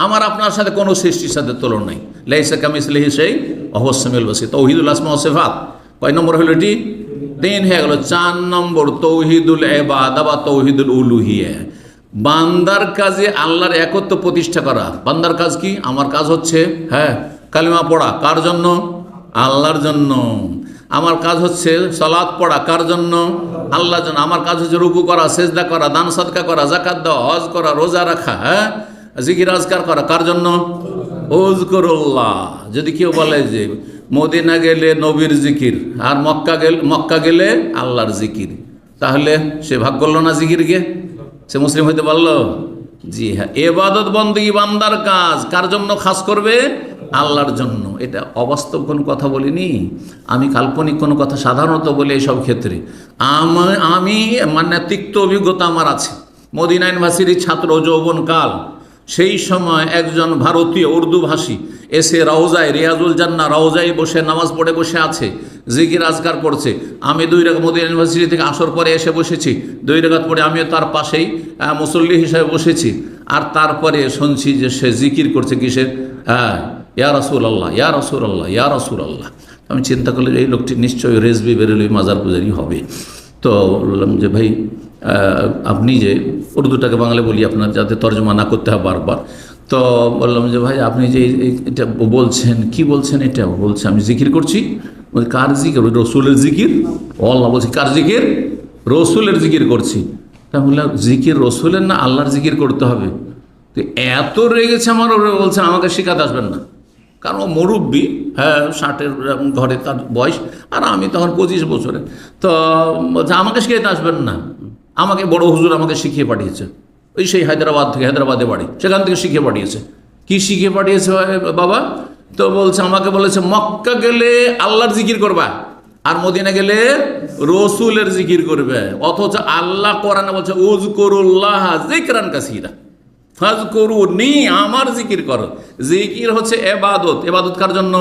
আমার আপনার সাথে কোনো সৃষ্টির সাথে তুলনা নাই। লাইসা কামিসলিহি শাই ওয়া হুয়াস সামিউল বাসীর। তাওহীদুল আসমা ওয়াস সিফাত কয় নম্বর হলো? এটি 3 হয়ে গেল। 4 নম্বর তাওহীদুল ইবাদা বা তাওহীদুল উলুহিয়া, বান্দার কাজে আল্লাহর একত্ব প্রতিষ্ঠা করা। বান্দার কাজ কি? আমার কাজ হচ্ছে হ্যাঁ কালিমা পড়া। কার জন্য? আল্লাহর জন্য। আমার কাজ হচ্ছে সালাত পড়া। কার জন্য? আল্লাহর জন্য। আমার কাজ হচ্ছে রুকু করা, সেজদা করা, দান সাদকা করা, যাকাত দেওয়া, হজ করা, রোজা রাখা, হ্যাঁ, জিকির আজকার করা। কার জন্য? উযকুরুল্লাহ। যদি কেউ বলে যে মদিনা গেলে নবীর জিকির আর মক্কা গেলে আল্লাহর জিকির, তাহলে সে ভাগ করলো না জিকিরকে? সে মুসলিম হইতে পারলো? জি হ্যাঁ। ইবাদত বন্দেগী বান্দার কাজ কার জন্য খাস করবে? আল্লাহর জন্য। এটা অবাস্তব কোনো কথা বলিনি আমি, কাল্পনিক কোনো কথা সাধারণত বলি এইসব ক্ষেত্রে। আমি মানে তিক্ত অভিজ্ঞতা আমার আছে। মদিনা ইউনিভার্সিটির ছাত্র যৌবনকাল, সেই সময় একজন ভারতীয় উর্দুভাষী এসে রওজায়, রিয়াজুল জান্নাহ রওজায় বসে নামাজ পড়ে বসে আছে, জিকির আজকার করছে। আমি 2 রাকাত মদিনা ইউনিভার্সিটি থেকে আসর পরে এসে বসেছি, 2 রাকাত পরে আমিও তার পাশেই মুসল্লি হিসেবে বসেছি। আর তারপরে শুনছি যে সে জিকির করছে কিসের? হ্যাঁ, ইয়া রাসূলুল্লাহ, ইয়া রাসূলুল্লাহ, ইয়া রাসূলুল্লাহ। আমি চিন্তা করলাম এই লোকটি নিশ্চয়ই রেজবি বেরেলভি মাজার পূজারি হবে। তো বললাম যে ভাই আপনি যে উর্দুটাকে বাংলা বলি আপনার, যাতে তর্জমা না করতে হয় বারবার। তো বললাম যে ভাই আপনি যে এটা বলছেন, কি বলছেন এটা? বলছে আমি জিকির করছি। বলছি কার জিকির? রসুলের জিকির। ও আল্লাহ। বলছি কার জিকির? রসুলের জিকির করছি। তা বললাম জিকির রসুলের না আল্লাহর জিকির করতে হবে? তো এত রেগেছে আমার ওপরে, বলছেন আমাকে শেখাতে আসবেন না, কারণ ও মুরব্বী, হ্যাঁ 60-এর ঘরে তার বয়স, আর আমি তখন 25 বছরে। তো বলছে আমাকে শিখাতে আসবেন না, আমাকে বড় হুজুর আমাকে শিখিয়ে পাঠিয়েছে, ওই সেই হায়দ্রাবাদ থেকে, হায়দ্রাবাদে বাড়ি, সেখান থেকে শিখিয়ে পাঠিয়েছে। কি শিখিয়ে পাঠিয়েছে বাবা? তো বলছে আমাকে বলেছে মক্কা গেলে আল্লাহর জিকির করবা, আর মদিনা গেলে রসুলের জিকির করবে। অথচ আল্লাহ কোরআনে বলছে উযকুরুল্লাহ যিকরান কাসীরা ফাযকুরুনি, আমার জিকির করো। জিকির হচ্ছে ইবাদত। ইবাদত কার জন্য?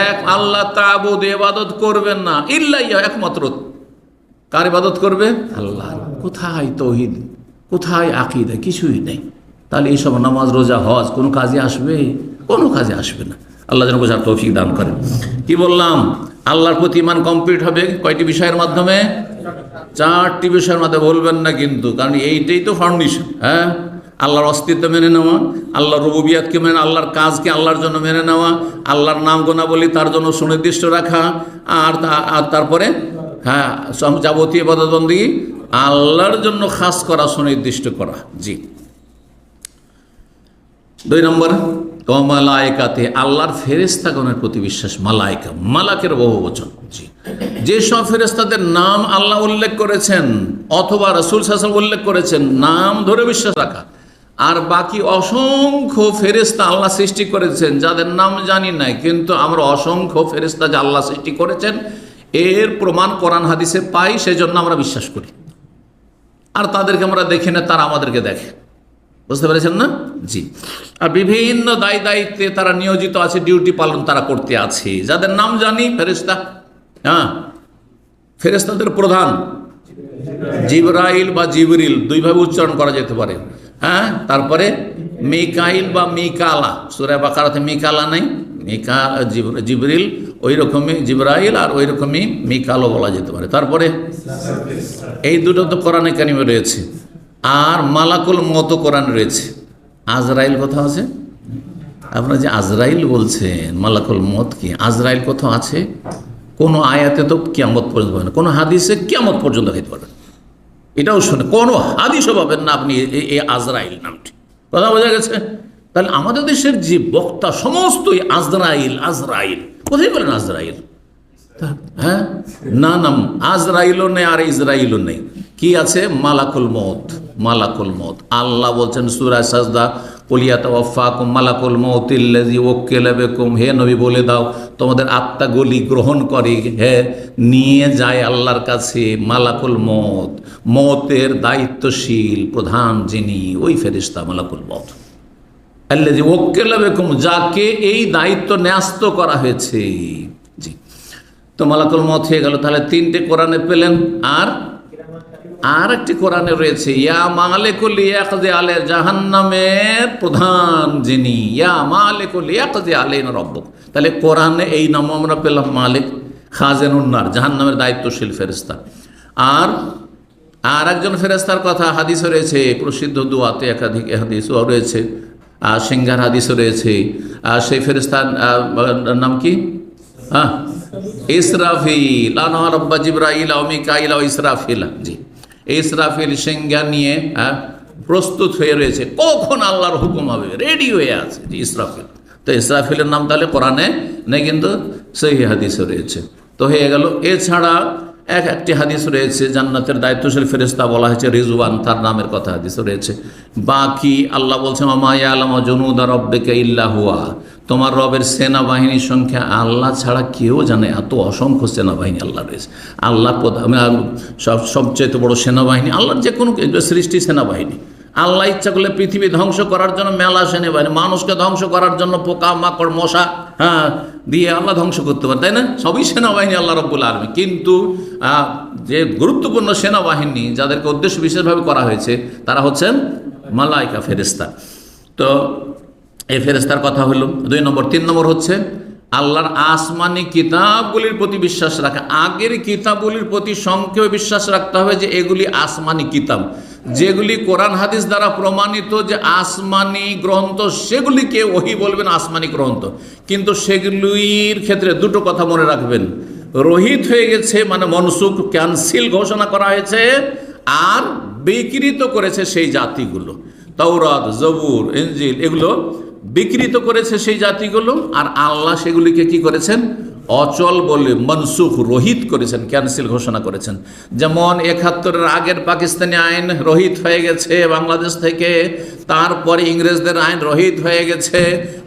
এক আল্লাহ। তাবুদ, ইবাদত করবেন না ইল্লা ইয়া, একমাত্র। কার ইবাদত করবে? আল্লাহ। কোথায় তাওহীদ, কোথায় আকীদা? কিছুই নেই। তাহলে এইসব নামাজ রোজা হজ কোনো কাজে আসবে? কোনো কাজে আসবে না। আল্লাহ যেন বোঝার তৌফিক দান করেন। কি বললাম? আল্লাহর প্রতি ঈমান কমপ্লিট হবে কয়টি বিষয়ের মাধ্যমে? 4টি বিষয়ের মাধ্যমে। বলবেন না কিন্তু, কারণ এইটাই তো ফাউন্ডেশন। হ্যাঁ, আল্লাহর অস্তিত্ব মেনে নেওয়া, আল্লাহর রুবুবিয়াতকে মেনে, আল্লাহর কাজকে আল্লাহর জন্য মেনে নেওয়া, আল্লাহর নাম গুণাবলী তার জন্য সুনির্দিষ্ট রাখা, আর তারপরে হ্যাঁ যাবতীয় ইবাদত বন্দেগী আল্লাহর জন্য খাস করা, সুনির্দিষ্ট করা। জি। 2 নম্বর, মালায়েকাতে আল্লাহর ফেরেশতাগণের প্রতি বিশ্বাস। মালায়েকা, মালাকের বহুবচন। জি। যেসব ফেরেশতাদের নাম আল্লাহ উল্লেখ করেছেন অথবা রাসূল সাল্লাল্লাহু আলাইহি ওয়াসাল্লাম উল্লেখ করেছেন, নাম ধরে বিশ্বাস রাখা। আর বাকি অসংখ্য ফেরেশতা আল্লাহ সৃষ্টি করেছেন যাদের নাম জানি নাই, কিন্তু আমরা অসংখ্য ফেরেশতা যা আল্লাহ সৃষ্টি করেছেন এর প্রমাণ কোরআন হাদিসে পাই, সেজন্য আমরা বিশ্বাস করি। আর তাদেরকে আমরা দেখি না, তারা আমাদেরকে দেখে। বুঝতে পেরেছেন না? জি। আর বিভিন্ন দায়িত্বে তারা নিয়োজিত আছে, ডিউটি পালন তারা করতে আছে, যাদের নাম জানি ফেরেশতা। হ্যাঁ, ফেরেশতাদের প্রধান জিবরাইল বা জিবরিল, দুইভাবে উচ্চারণ করা যেতে পারে। হ্যাঁ, তারপরে মিকাইল বা মিকালা, সূরা বাকারাতে মিকালা নাই, জিবরিল ওই রকমই জিবরাইল, আর ওই রকমই মিকালও বলা যেতে পারে। তারপরে এই দুটো তো কোরআনে কারিমে রয়েছে। আর মালাকুল মত কোরআন রয়েছে। আজরাইল কোথাও আছে? আপনারা যে আজরাইল বলছেন, মালাকুল মত কি আজরাইল কোথাও আছে? কোনো আয়াতে তো কিয়ামত পর্যন্ত পাবেন, কোনো হাদিসে কিয়ামত পর্যন্ত খাইতে পারবেন, এটাও শুনে কোনো হাদিসও পাবেন না আপনি এই আজরাইল নামটি। কথা বোঝা গেছে? তাহলে আমাদের দেশের যে বক্তা সমস্তই আজরাইল আজরাইল, কোথায় বলেন আজরাইল? হ্যাঁ, না নাম আজরাইলও নেই আর ইসরাইলও নেই। কি আছে? মালাকুল মত। মালাকুল মত আল্লাহ বলছেন সূরা সাজদা, কুলিয়া তাওয়াফাকুম মালাকুল মউতিল্লাযী ওয়াক্কালা বিকুম, হে নবী বলে দাও তোমাদের আত্মাগুলি গ্রহণ করে, হ্যাঁ নিয়ে যায় আল্লাহর কাছে মালাকুল মত, মতের দায়িত্বশীল প্রধান যিনি, ওই ফেরেশতা মালাকুল মত। আল্লাযী ওয়াক্কালা বিকুম, যাকে এই দায়িত্ব ন্যস্ত করা হয়েছে। জি। তো মালাকুল মত হয়ে গেল। তাহলে 3টে কোরআনে পেলেন। আর একটি কোরআনে রয়েছে ইয়া মালিকুল ইয়াকযি আলাই, জাহান্নামের প্রধান যিনি, ইয়া মালিকুল ইয়াকযি আলাইনা রাব্বুক। তাহলে কোরআনে এই নাম আমরা পেলাম, মালিক খাজেনুন নার, জাহান্নামের দায়িত্বশীল ফেরেশতা। আর একজন ফেরেশতার কথা হাদিসে রয়েছে, প্রসিদ্ধ দুয়াতে একাধিক হাদিসও রয়েছে, আর সিংহার হাদিসও রয়েছে। আর সেই ফেরেশতার নাম কি? হ্যাঁ, ইসরাফিল। আনা রাব্বা জিবরাইল ওয়া মিকাইল ওয়া ইসরাফিল। জি। ইসরাফিল সিংহা নিয়ে প্রস্তুত হয়ে রয়েছে, কখন আল্লাহর হুকুম হবে, রেডি হয়ে আছে। জি, ইসরাফিল। তো ইসরাফিলের নাম তাহলে কোরআনে নেই, কিন্তু সহিহ হাদিসে রয়েছে। তো হয়ে গেল। এছাড়া একটি হাদিস রয়েছে, জান্নাতের দায়িত্বশীল ফেরেশতা বলা হয়েছে রিজওয়ান, তার নামের কথা হাদিসে রয়েছে। বাকি আল্লাহ বলছেন ওমা ইয়ালামু জুনুদা রাব্বিকা ইল্লা হুয়া, তোমার রবের সেনাবাহিনীর সংখ্যা আল্লাহ ছাড়া কেউ জানে। এত অসংখ্য সেনাবাহিনী আল্লাহ রয়েছে। আল্লাহ সবচেয়ে বড় সেনাবাহিনী আল্লাহর যে কোনো সৃষ্টি সেনাবাহিনী। আল্লাহ ইচ্ছা করলে পৃথিবী ধ্বংস করার জন্য মেলা সেনাবাহিনী, মানুষকে ধ্বংস করার জন্য পোকা মাকড় মশা দিয়ে আল্লাহ ধ্বংস করতে পারে, তাই না? সবই সেনাবাহিনী আল্লাহ রাব্বুল আলামিন। কিন্তু যে গুরুত্বপূর্ণ সেনাবাহিনী যাদেরকে উদ্দেশ্য বিশেষভাবে করা হয়েছে তারা হচ্ছেন মালায়েকা, ফেরেশতা। তো এই ফেরেশতার কথা হলো 2 নম্বর। 3 নম্বর হচ্ছে আল্লাহর আসমানি কিতাবগুলির প্রতি বিশ্বাস রাখা। আগের কিতাবগুলির প্রতি সংক্ষেপে বিশ্বাস রাখতে হবে যে এগুলি আসমানি কিতাব, যেগুলি কোরআন হাদিস দ্বারা প্রমাণিত যে আসমানি গ্রন্থ, সেগুলিকে ওহী বলবেন আসমানি গ্রন্থ। কিন্তু সেগুলির ক্ষেত্রে 2টো কথা মনে রাখবেন, রহিত হয়ে গেছে মানে মনসুখ, ক্যান্সেল ঘোষণা করা হয়েছে, আর বিকৃত করেছে সেই জাতিগুলো। তাওরাত, জবুর, ইনজিল এগুলো বিকৃত করেছে সেই জাতিগুলো, আর আল্লাহ সেগুলিকে কি করেছেন? অচল বলে মনসুখ, রহিত করেছেন, ক্যান্সেল ঘোষণা করেছেন। যেমন 71-এর আগের পাকিস্তানি আইন রহিত হয়ে গেছে বাংলাদেশ থেকে, তারপরে ইংরেজদের আইন রহিত হয়ে গেছে,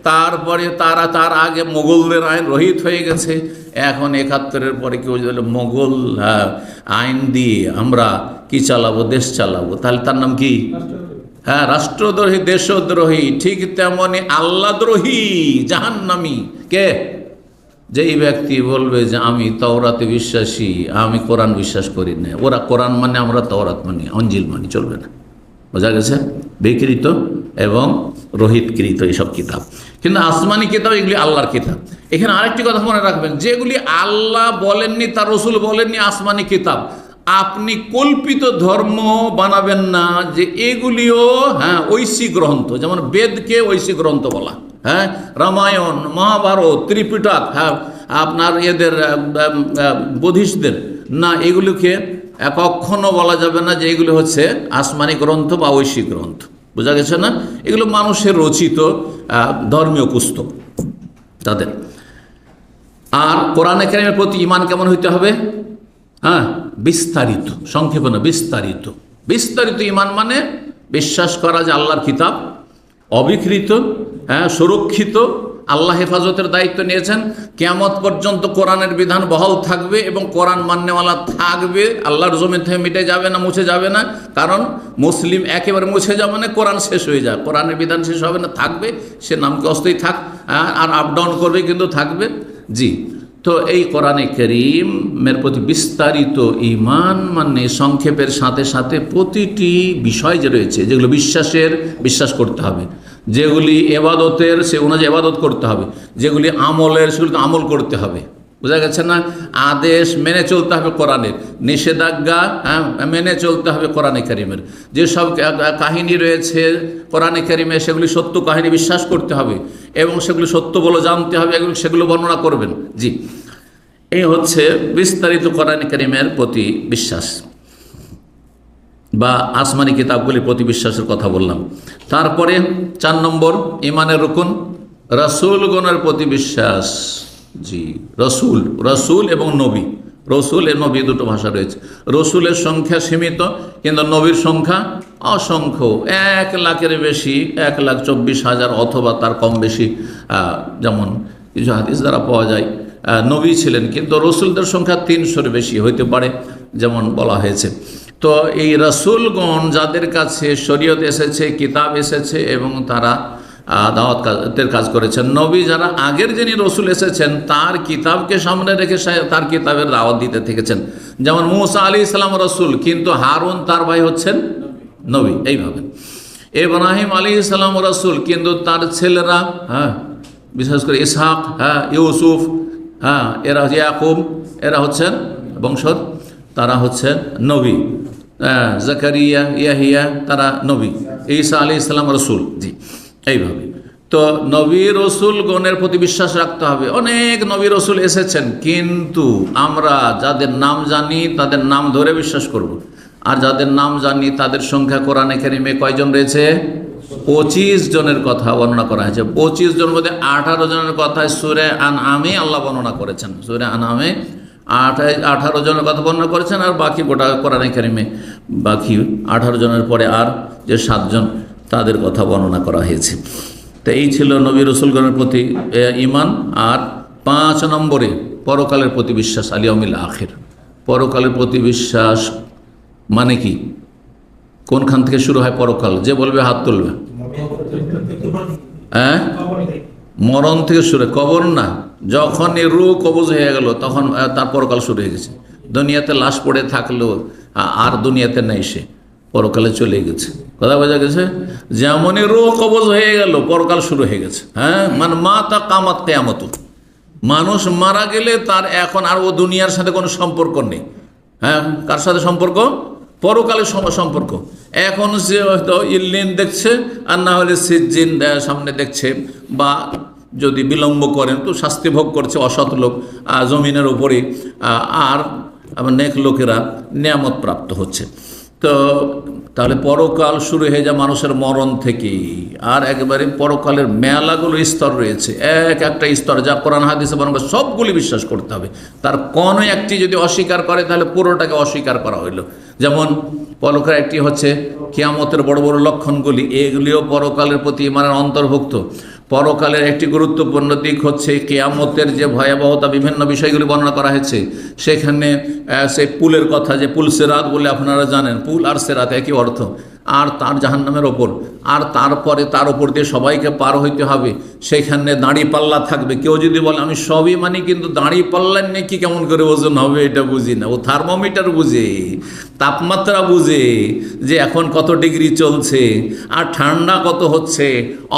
তারপরে তার আগে মোগলদের আইন রহিত হয়ে গেছে। এখন 71-এর পরে কেউ যদি মোগল আইন দিয়ে আমরা কি চালাবো, দেশ চালাবো, তাহলে তার নাম কি? হ্যাঁ, রাষ্ট্রদ্রোহী, দেশদ্রোহী। ঠিক তেমনি আল্লাহদ্রোহী, জাহান্নামী। কে? যেই ব্যক্তি বলবে যে আমি তাওরাতে বিশ্বাসী, আমি কোরআন বিশ্বাস করি না, ওরা কোরআন মানে আমরা তাওরাত মানি, ইনজিল মানি, চলবে না। বোঝা গেছে? বিকৃত এবং রোহিতকৃত এইসব কিতাব। কিন্তু আসমানি কিতাব এগুলি আল্লাহর কিতাব। এখানে আরেকটি কথা মনে রাখবেন, যেগুলি আল্লাহ বলেননি, তার রসুল বলেননি আসমানি কিতাব, আপনি কল্পিত ধর্ম বানাবেন না যে এগুলিও ঐশী গ্রন্থ। যেমন বেদকে ঐশী গ্রন্থ বলা, রামায়ণ, মহাভারত, ত্রিপিটক, আপনার এদের বুদ্ধিস্টদের না, এগুলিকে কখনো বলা যাবে না যে এগুলো হচ্ছে আসমানি গ্রন্থ বা ঐশী গ্রন্থ। বোঝা গেছে না? এগুলো মানুষের রচিত ধর্মীয় পুস্তক তাদের। আর কোরআনে কারিমের প্রতি ঈমান কেমন হইতে হবে? বিস্তারিত, সংক্ষেপে না, বিস্তারিত। বিস্তারিত ঈমান মানে বিশ্বাস করা যে আল্লাহর কিতাব অবিকৃত, সুরক্ষিত, আল্লাহ হেফাজতের দায়িত্ব নিয়েছেন, কিয়ামত পর্যন্ত কোরআনের বিধান বহাল থাকবে এবং কোরআন মান্যওয়ালা থাকবে, আল্লাহর জমিন থেকে মিটে যাবে না, মুছে যাবে না। কারণ মুসলিম একেবারে মুছে যাবে না, কোরআন শেষ হয়ে যায়, কোরআনের বিধান শেষ হবে না, থাকবে, সে নামকে অস্থায়ী থাক, আর আপ ডাউন করবে কিন্তু থাকবে। জি, তো এই কোরআনে কারীমের প্রতি বিস্তারিত ঈমান মানে সংক্ষেপের সাথে সাথে প্রতিটি বিষয় যে রয়েছে, যেগুলো বিশ্বাস করতে হবে, যেগুলি এবাদতের সে অনুযায়ী এবাদত করতে হবে, যেগুলি আমলের সেগুলো আমল করতে হবে। বোঝা গেছে না? আদেশ মেনে চলতে হবে কোরআনের, নিষেধাজ্ঞা মেনে চলতে হবে কোরআনে কারীমের। যেসব কাহিনী রয়েছে কোরআনে কারীমে সেগুলি সত্য কাহিনী বিশ্বাস করতে হবে এবং সেগুলি সত্য বলে জানতে হবে এবং সেগুলো বর্ণনা করবেন। জি, এই হচ্ছে বিস্তারিত কোরআনে কারীমের প্রতি বিশ্বাস বা আসমানি কিতাবগুলির প্রতি বিশ্বাসের কথা বললাম। তারপরে 4 নম্বর ঈমানের রুকুন, রাসূলগণের প্রতি বিশ্বাস। জি, রসুল এবং নবী। রসুল এর নবী দুটো ভাষা রয়েছে। রসুলের সংখ্যা সীমিত, কিন্তু নবীর সংখ্যা অসংখ্য, 1 লাখের বেশি, 1,24,000 অথবা তার কম বেশি। যেমন কিছু হাদিস দ্বারা পাওয়া যায় নবী ছিলেন, কিন্তু রসুলদের সংখ্যা 300-এর বেশি হইতে পারে, যেমন বলা হয়েছে। তো এই রাসূলগণ যাদের কাছে শরীয়ত এসেছে, কিতাব এসেছে এবং তারা দাওয়াতের কাজ করেছেন, নবী যারা আগের যিনি রসুল এসেছেন তার কিতাবকে সামনে রেখে তার কিতাবের দাওয়াত দিতে থেকেছেন। যেমন মূসা আলাইহিস সালাম রসুল, কিন্তু হারুন তার ভাই হচ্ছেন নবী। এইভাবে ইব্রাহিম আলাইহিস সালাম রসুল, কিন্তু তার ছেলেরা বিশেষ করে ইসহাক, ইউসুফ, এরা ইয়াকুব, এরা হচ্ছেন বংশধর, তারা হচ্ছেন নবী। জাকারিয়া, ইয়াহিয়া, তারা নবী। ঈসা আলাইহিস সালাম রসুল। জি, এইভাবে তো নবী রসুলগণের প্রতি বিশ্বাস রাখতে হবে। অনেক নবী রসুল এসেছেন, কিন্তু আমরা যাদের নাম জানি তাদের নাম ধরে বিশ্বাস করব, আর যাদের নাম জানি তাদের সংখ্যা কোরআনে কারীমে কয়জন রয়েছে? 25 জনের কথা বর্ণনা করা হয়েছে। 25 জনের মধ্যে 18 জনের কথা সূরা আনআমে আল্লাহ বর্ণনা করেছেন। সূরা আনআমে 18 জনের কথা বর্ণনা করেছেন, আর বাকি গোটা কোরআনে কারীমে বাকি 18 জনের পরে আর যে 7 জন তাদের কথা বর্ণনা করা হয়েছে। তো এই ছিল নবী রসুলগণের প্রতি ঈমান। আর 5 নম্বরে পরকালের প্রতি বিশ্বাস, আল ইয়াউমিল আখির। পরকালের প্রতি বিশ্বাস মানে কি? কোনখান থেকে শুরু হয় পরকাল? যে বলবে হাত তুলবে। মরণ থেকে শুরু, কবর না। যখন এই রূহ কবজ হয়ে গেল তখন তার পরকাল শুরু হয়ে গেছে। দুনিয়াতে লাশ পড়ে থাকলো আর দুনিয়াতে নেই, সে পরকালে চলে গেছে। কথা বোঝা গেছে? যেমনই রূহ কবজ হয়ে গেল পরকাল শুরু হয়ে গেছে। মানে মা তা কামাত কিয়ামত। মানুষ মারা গেলে তার এখন আর ও দুনিয়ার সাথে কোনো সম্পর্ক নেই। কার সাথে সম্পর্ক? পরকালের সম্পর্ক। এখন সে হয়তো ইল্লিন দেখছে, আর না হলে সিজ্জিন সামনে দেখছে, বা যদি বিলম্ব করেন তো শাস্তি ভোগ করছে অসৎ লোক জমিনের উপরে, আর নেক লোকেরা নিয়ামত প্রাপ্ত হচ্ছে। তো তাহলে পরকাল শুরু হয়ে যায় মানুষের মরণ থেকে। আর একবারে পরকালের মেলাগুলো স্তর রয়েছে, একটা স্তর যা কোরআন হাদিসে বর্ণনা, সবগুলি বিশ্বাস করতে হবে। তার কোনো একটি যদি অস্বীকার করে তাহলে পুরোটাকে অস্বীকার করা হইল। যেমন পরকাল একটি হচ্ছে কিয়ামতের বড় বড় লক্ষণগুলি, এগুলিও পরকালের প্রতি ঈমানের অন্তর্ভুক্ত। পরকালের একটি গুরুত্বপূর্ণ দিক হচ্ছে কিয়ামতের যে ভয়াবহতা, বিভিন্ন বিষয়গুলি বর্ণনা করা হয়েছে। সেখানে সেই পুলের কথা, যে পুল সেরাত বলে আপনারা জানেন, পুল আর সেরাত একই অর্থ। আর তার জাহান্নামের ওপর, আর তারপরে তার ওপর দিয়ে সবাইকে পার হইতে হবে, সেখানে দাঁড়িপাল্লা থাকবে। কেউ যদি বলে আমি সবই মানি কিন্তু দাঁড়িপাল্লার নিয়ে কি কেমন করে ওজন হবে এটা বুঝি না, ও থার্মোমিটার বুঝে, তাপমাত্রা বুঝে যে এখন কত ডিগ্রি চলছে আর ঠান্ডা কত হচ্ছে,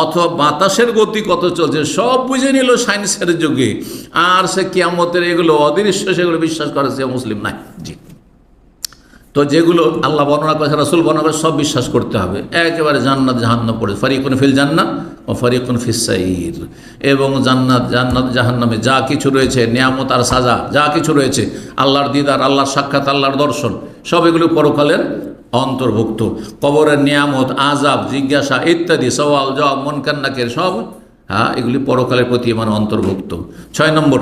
অথবা বাতাসের গতি কত চলছে, সব বুঝে নিল সায়েন্সের যুগে। আর সে কিয়ামতের এগুলো অদৃশ্য, সেগুলো বিশ্বাস করে সে মুসলিম নাই। জি, তো যেগুলো আল্লাহ বর্ণনা করেছে, রাসূল বর্ণনা করে, সব বিশ্বাস করতে হবে একেবারে। জান্নাত জাহান্নাম পড়ে, ফারিকুন ফিল জান্নাহ ও ফারিকুন ফিস সাইর। এবং জান্নাত জাহান্নামে যা কিছু রয়েছে, নিয়ামত আর সাজা যা কিছু রয়েছে, আল্লাহর দিদার, আল্লাহর সাক্ষাৎ, আল্লাহর দর্শন, সব এগুলো পরকালের অন্তর্ভুক্ত। কবরের নিয়ামত, আযাব, জিজ্ঞাসা ইত্যাদি, সওয়াল জবাব, মুনকার নাকির, সব এগুলি পরকালের প্রতি ইমান অন্তর্ভুক্ত। 6 নম্বর,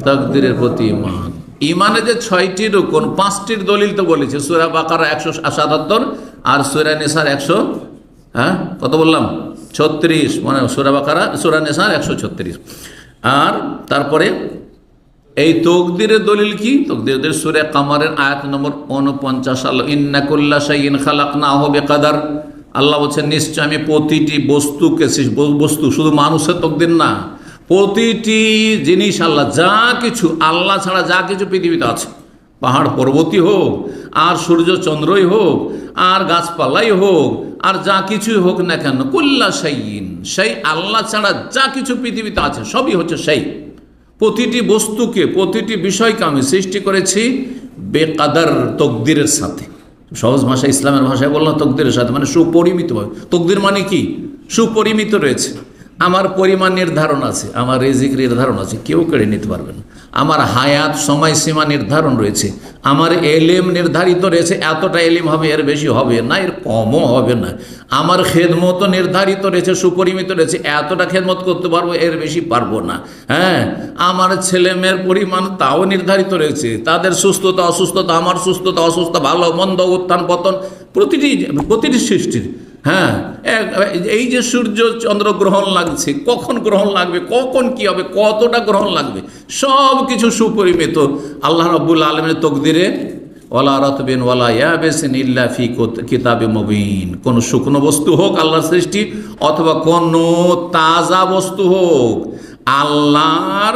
তাকদীরের প্রতি ইমান। ইমানে যে 6টি রুকন, 5টির দলিল তো বলেছে, সূরা বাকারা 177 আর সূরা নিসার 100, কত বললাম, 36, মানে সূরা বাকারা, সূরা নিসার 136। আর তারপরে এই তকদিরের দলিল কি? তকদিরের সূরা কামারের আয়াত নম্বর 49, আল্লাহ ইন্না কুল্লা শাইইন খালাকনাহু বিকদার। আল্লাহ বলছেন নিশ্চয় আমি প্রতিটি বস্তুকে, বস্তু শুধু মানুষের তকদির না, প্রতিটি জিনিস আল্লাহ, যা কিছু আল্লাহ ছাড়া যা কিছু পৃথিবীতে আছে, পাহাড় পর্বতই হোক, আর সূর্য চন্দ্রই হোক, আর গাছপালাই হোক, আর যা কিছুই হোক না কেন, কুল্লা শাইইন, সেই আল্লাহ ছাড়া যা কিছু পৃথিবীতে আছে সবই হচ্ছে সেই। প্রতিটি বস্তুকে, প্রতিটি বিষয়কে আমি সৃষ্টি করেছি বেকাদার, তকদিরের সাথে। সহজ ভাষা, ইসলামের ভাষায় বললাম তকদিরের সাথে, মানে সুপরিমিতভাবে। তকদির মানে কি? সুপরিমিত রয়েছে। আমার পরিমাণ নির্ধারণ আছে, আমার রিজিক নির্ধারণ আছে, কেউ কেড়ে নিতে পারবে না। আমার হায়াত সময়সীমা নির্ধারণ রয়েছে, আমার এলেম নির্ধারিত রয়েছে, এতটা এলিম হবে, এর বেশি হবে না, এর কমও হবে না। আমার খেদমতও নির্ধারিত রয়েছে, সুপরিমিত রয়েছে, এতটা খেদমত করতে পারবো, এর বেশি পারবো না। আমার ছেলে মেয়ের পরিমাণ তাও নির্ধারিত রয়েছে, তাদের সুস্থতা অসুস্থতা, আমার সুস্থতা অসুস্থতা, ভালো মন্দ, উত্থান পতন, প্রতিটি সৃষ্টির। এই যে সূর্য চন্দ্র গ্রহণ লাগছে, কখন গ্রহণ লাগবে, কখন কি হবে, কতটা গ্রহণ লাগবে, সব কিছু সুপরিমিত আল্লাহ রাব্বুল আলামিনের তকদিরে। ওয়ালা রাতবিন ওয়ালা ইয়াবিসিন ইল্লা ফি কিতাবিম মুবিন। কোনো শুকনো বস্তু হোক আল্লাহর সৃষ্টি, অথবা কোনো তাজা বস্তু হোক, আল্লাহর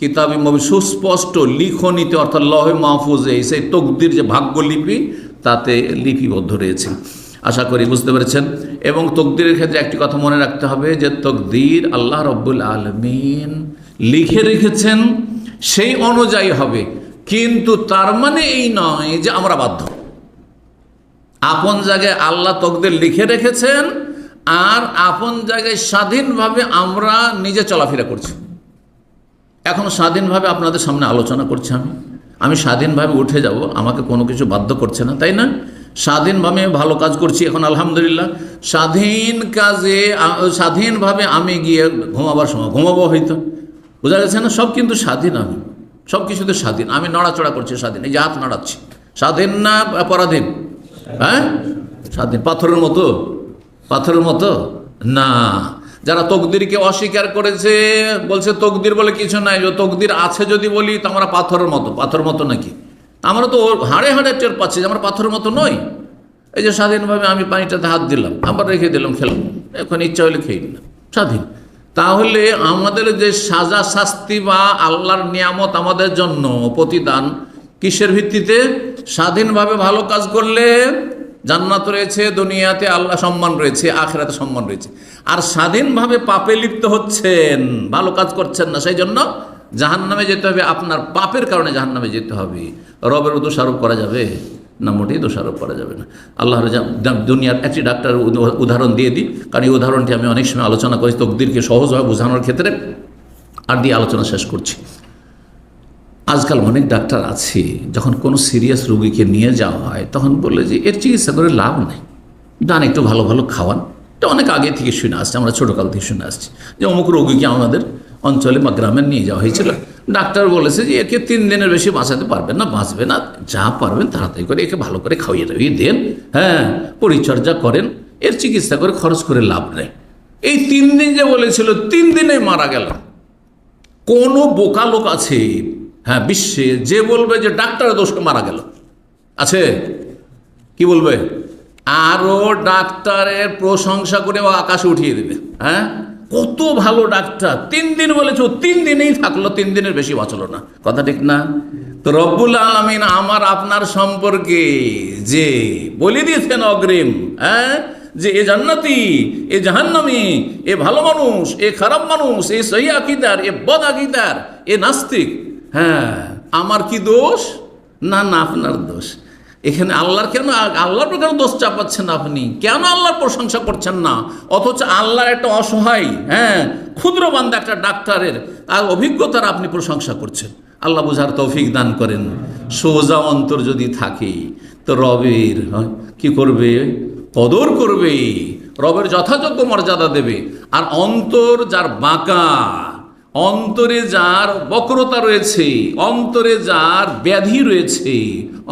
কিতাবে মুবিন, সুস্পষ্ট লিখনিতে, অর্থাৎ লহে মাহফুজে, সেই তকদির যে ভাগ্যলিপি, তাতে লিপিবদ্ধ রয়েছে। আশা করি বুঝতে পেরেছেন। এবং তকদিরের ক্ষেত্রে একটি কথা মনে রাখতে হবে যে তকদির আল্লাহ রাব্বুল আলামিন লিখে রেখেছেন, সেই অনুযায়ী হবে, কিন্তু তার মানে এই নয় যে আমরা বাধ্য। আপন জায়গায় আল্লাহ তকদির লিখে রেখেছেন, আর আপন জায়গায় স্বাধীনভাবে আমরা নিজে চলাফেরা করছি। এখন স্বাধীনভাবে আপনাদের সামনে আলোচনা করছি, আমি স্বাধীনভাবে উঠে যাব, আমাকে কোনো কিছু বাধ্য করছে না, তাই না? স্বাধীনভাবে ভালো কাজ করছি এখন আলহামদুলিল্লাহ। স্বাধীন কাজে, স্বাধীনভাবে আমি গিয়ে ঘুমাবার সময় ঘুমাবো হয়তো, বোঝা গেছে না? সব কিন্তু স্বাধীন, আমি সব কিছুতে স্বাধীন। আমি নড়াচড়া করছি স্বাধীন, এই যে হাত নাড়াচ্ছি, স্বাধীন না পরাধীন? স্বাধীন। পাথরের মতো? পাথরের মতো না। যারা তকদিরকে অস্বীকার করেছে, বলছে তকদির বলে কিছু নাই, তকদির আছে যদি বলি তো আমরা পাথরের মতো। পাথরের মতো নাকি? আমরা তো হাড়ে হাড়ে টের পাচ্ছি যে আমরা পাথরের মতো নই। এই যে স্বাধীনভাবে আমি পানিটাতে হাত দিলাম, আবার রেখে দিলাম, খেলাম, এখন ইচ্ছা হলে খেয়ে নিলাম, স্বাধীন। তাহলে আমাদের যে সাজা শাস্তি বা আল্লাহর নিয়ামত আমাদের জন্য প্রতিদান, কিসের ভিত্তিতে? স্বাধীনভাবে ভালো কাজ করলে জান্নাত রয়েছে, দুনিয়াতে আল্লাহ সম্মান রয়েছে, আখিরাতে সম্মান রয়েছে। আর স্বাধীনভাবে পাপে লিপ্ত হচ্ছেন, ভালো কাজ করছেন না, সেই জন্য জাহান্নামে যেতে হবে। আপনার পাপের কারণে জাহান্নামে যেতে হবে। রবের দোষারোপ করা যাবে না? মোটেই দোষারোপ করা যাবে না। আল্লাহর দুনিয়ার একটি ডাক্তার উদাহরণ দিয়ে দিই, কারণ এই উদাহরণটি আমি অনেক সময় আলোচনা করি তকদিরকে সহজভাবে বোঝানোর ক্ষেত্রে, আর দিয়ে আলোচনা শেষ করছি। আজকাল অনেক ডাক্তার আছে, যখন কোনো সিরিয়াস রোগীকে নিয়ে যাওয়া হয় তখন বলে যে এর চিকিৎসা করে লাভ নেই, ডান একটু ভালো ভালো খাওয়ান। এটা অনেক আগে থেকে শুনে আসছে, আমরা ছোটোকাল থেকে শুনে আসছি যে অমুক রোগীকে আমাদের অঞ্চলে বা গ্রামে নিয়ে যাওয়া হয়েছিল, ডাক্তার বলেছে যে একে 3 দিনের বেশি বাঁচাতে পারবেন না, বাঁচবে না, যা পারবেন তাড়াতাড়ি করে একে ভালো করে খাইয়ে টাইয়ে দেন, পরিচর্যা করেন, এর চিকিৎসা করে খরচ করে লাভ নেই। এই 3 দিন যে বলেছিল, 3 দিনে মারা গেল। কোনো বোকা লোক আছে বিশ্বে যে বলবে যে ডাক্তারের দোষে মারা গেল? আছে? কি বলবে? আরও ডাক্তারের প্রশংসা করে ও আকাশে উঠিয়ে দেবে। হ্যাঁ, কত ভালো ডাক্তার, 3 দিন বলেছ, 3 দিনেই থাকলো, 3 দিনের বেশি বাঁচলো না। কথা ঠিক না? তো রব্বুল আলামিন আমার আপনার সম্পর্কে যে বলে দিয়েছেন অগ্রিম, হ্যাঁ, যে এ জান্নাতি, এ জাহান্নামী, এ ভালো মানুষ, এ খারাপ মানুষ, এ সহি আকীদার, এ বদ আকীদার, এ নাস্তিক। হ্যাঁ, আমার কি দোষ? না না, আপনার দোষ। এখানে আল্লাহর কেন, আল্লাহর কেন দোষ চাপাচ্ছেন আপনি? কেন আল্লাহর প্রশংসা করছেন না? অথচ আল্লাহর একটা অসহায়, হ্যাঁ, ক্ষুদ্র বান্দা একটা ডাক্তারের আর অভিজ্ঞতার আপনি প্রশংসা করছেন। আল্লাহ বুঝার তৌফিক দান করেন। সোজা অন্তর যদি থাকে তো রবের কি করবে? কদর করবে, রবের যথাযোগ্য মর্যাদা দেবে। আর অন্তর যার বাঁকা, অন্তরে যার বক্রতা রয়েছে, অন্তরে যার ব্যাধি রয়েছে,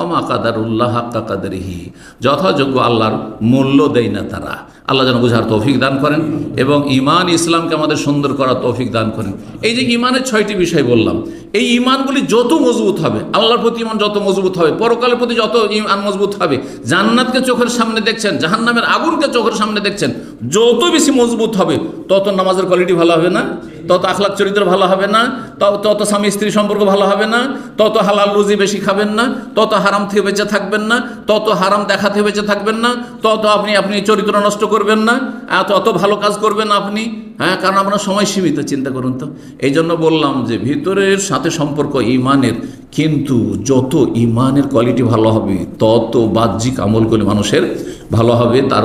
অমা কাদারুল্লাহ হাক্কা কাদরিহি, যথাযোগ্য আল্লাহর মূল্য দেয় না তারা। আল্লাহ যেন বুঝার তৌফিক দান করেন এবং ঈমান ইসলামকে আমাদের সুন্দর করার তৌফিক দান করেন। এই যে ঈমানের 6টি বিষয় বললাম, এই ঈমানগুলি যত মজবুত হবে, আল্লাহর প্রতি ঈমান যত মজবুত হবে, পরকালের প্রতি যত ঈমান মজবুত হবে, জান্নাতকে চোখের সামনে দেখছেন, জাহান্নামের আগুনকে চোখের সামনে দেখছেন, যত বেশি মজবুত হবে তত নামাজের কোয়ালিটি ভালো হবে না, তত আখলাক চরিত্র ভালো হবে না, তত স্বামী স্ত্রী সম্পর্ক ভালো হবে না, তত হালাল রুজি বেশি খাবেন না, তত হারাম থেকে বেঁচে থাকবেন না, তত হারাম দেখা থেকে বেঁচে থাকবেন না, তত আপনি চরিত্র নষ্ট করবেন না, তত ভালো কাজ করবেন আপনি। হ্যাঁ, কারণ আপনার সময় সীমিত, চিন্তা করুন তো। এই জন্য বললাম যে ভিতরের সাথে সম্পর্ক ঈমানের, কিন্তু যত ঈমানের কোয়ালিটি ভালো হবে তত বাহ্যিক আমলগুলি মানুষের ভালো হবে, তার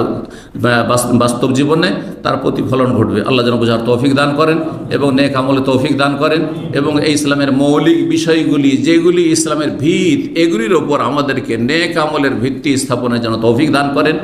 বাস্তব জীবনে তার প্রতিফলন ঘটবে। আল্লাহ যেন বোঝার তৌফিক দান করেন এবং নেক আমলে তৌফিক দান করেন এবং এই ইসলামের মৌলিক বিষয়গুলি যেগুলি ইসলামের ভিত, এগুলির ওপর আমাদেরকে নেক আমলের ভিত্তি স্থাপনের জন্য তৌফিক দান করেন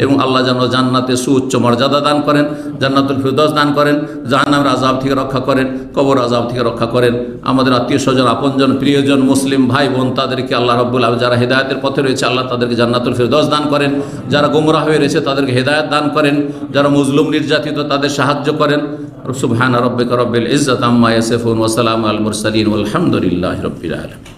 এবং আল্লাহ যেন জান্নাতে সুউচ্চ মর্যাদা দান করেন, জান্নাতুল ফিরদৌস দান করেন, জাহান্নামের আযাব থেকে রক্ষা করেন, কবর আযাব থেকে রক্ষা করেন। আমাদের আত্মীয় স্বজন, আপনজন, প্রিয়জন, মুসলিম ভাই বোন, তাদেরকে আল্লাহ রাব্বুল আলামিন যারা হেদায়েতের পথে রয়েছে আল্লাহ তাদেরকে জান্নাতুল ফিরদৌস দান করেন, যারা গোমরাহ হয়ে রয়েছে তাদেরকে হেদায়েত দান করেন, যারা মজলুম নির্যাতিত তাদের সাহায্য করেন। সুবহানা রাব্বিকা রাব্বিল ইজ্জাতি আম্মা ইয়াসিফুন ওয়া সালামুন আলাল মুরসালিন ওয়াল হামদুলিল্লাহি রাব্বিল আলামিন।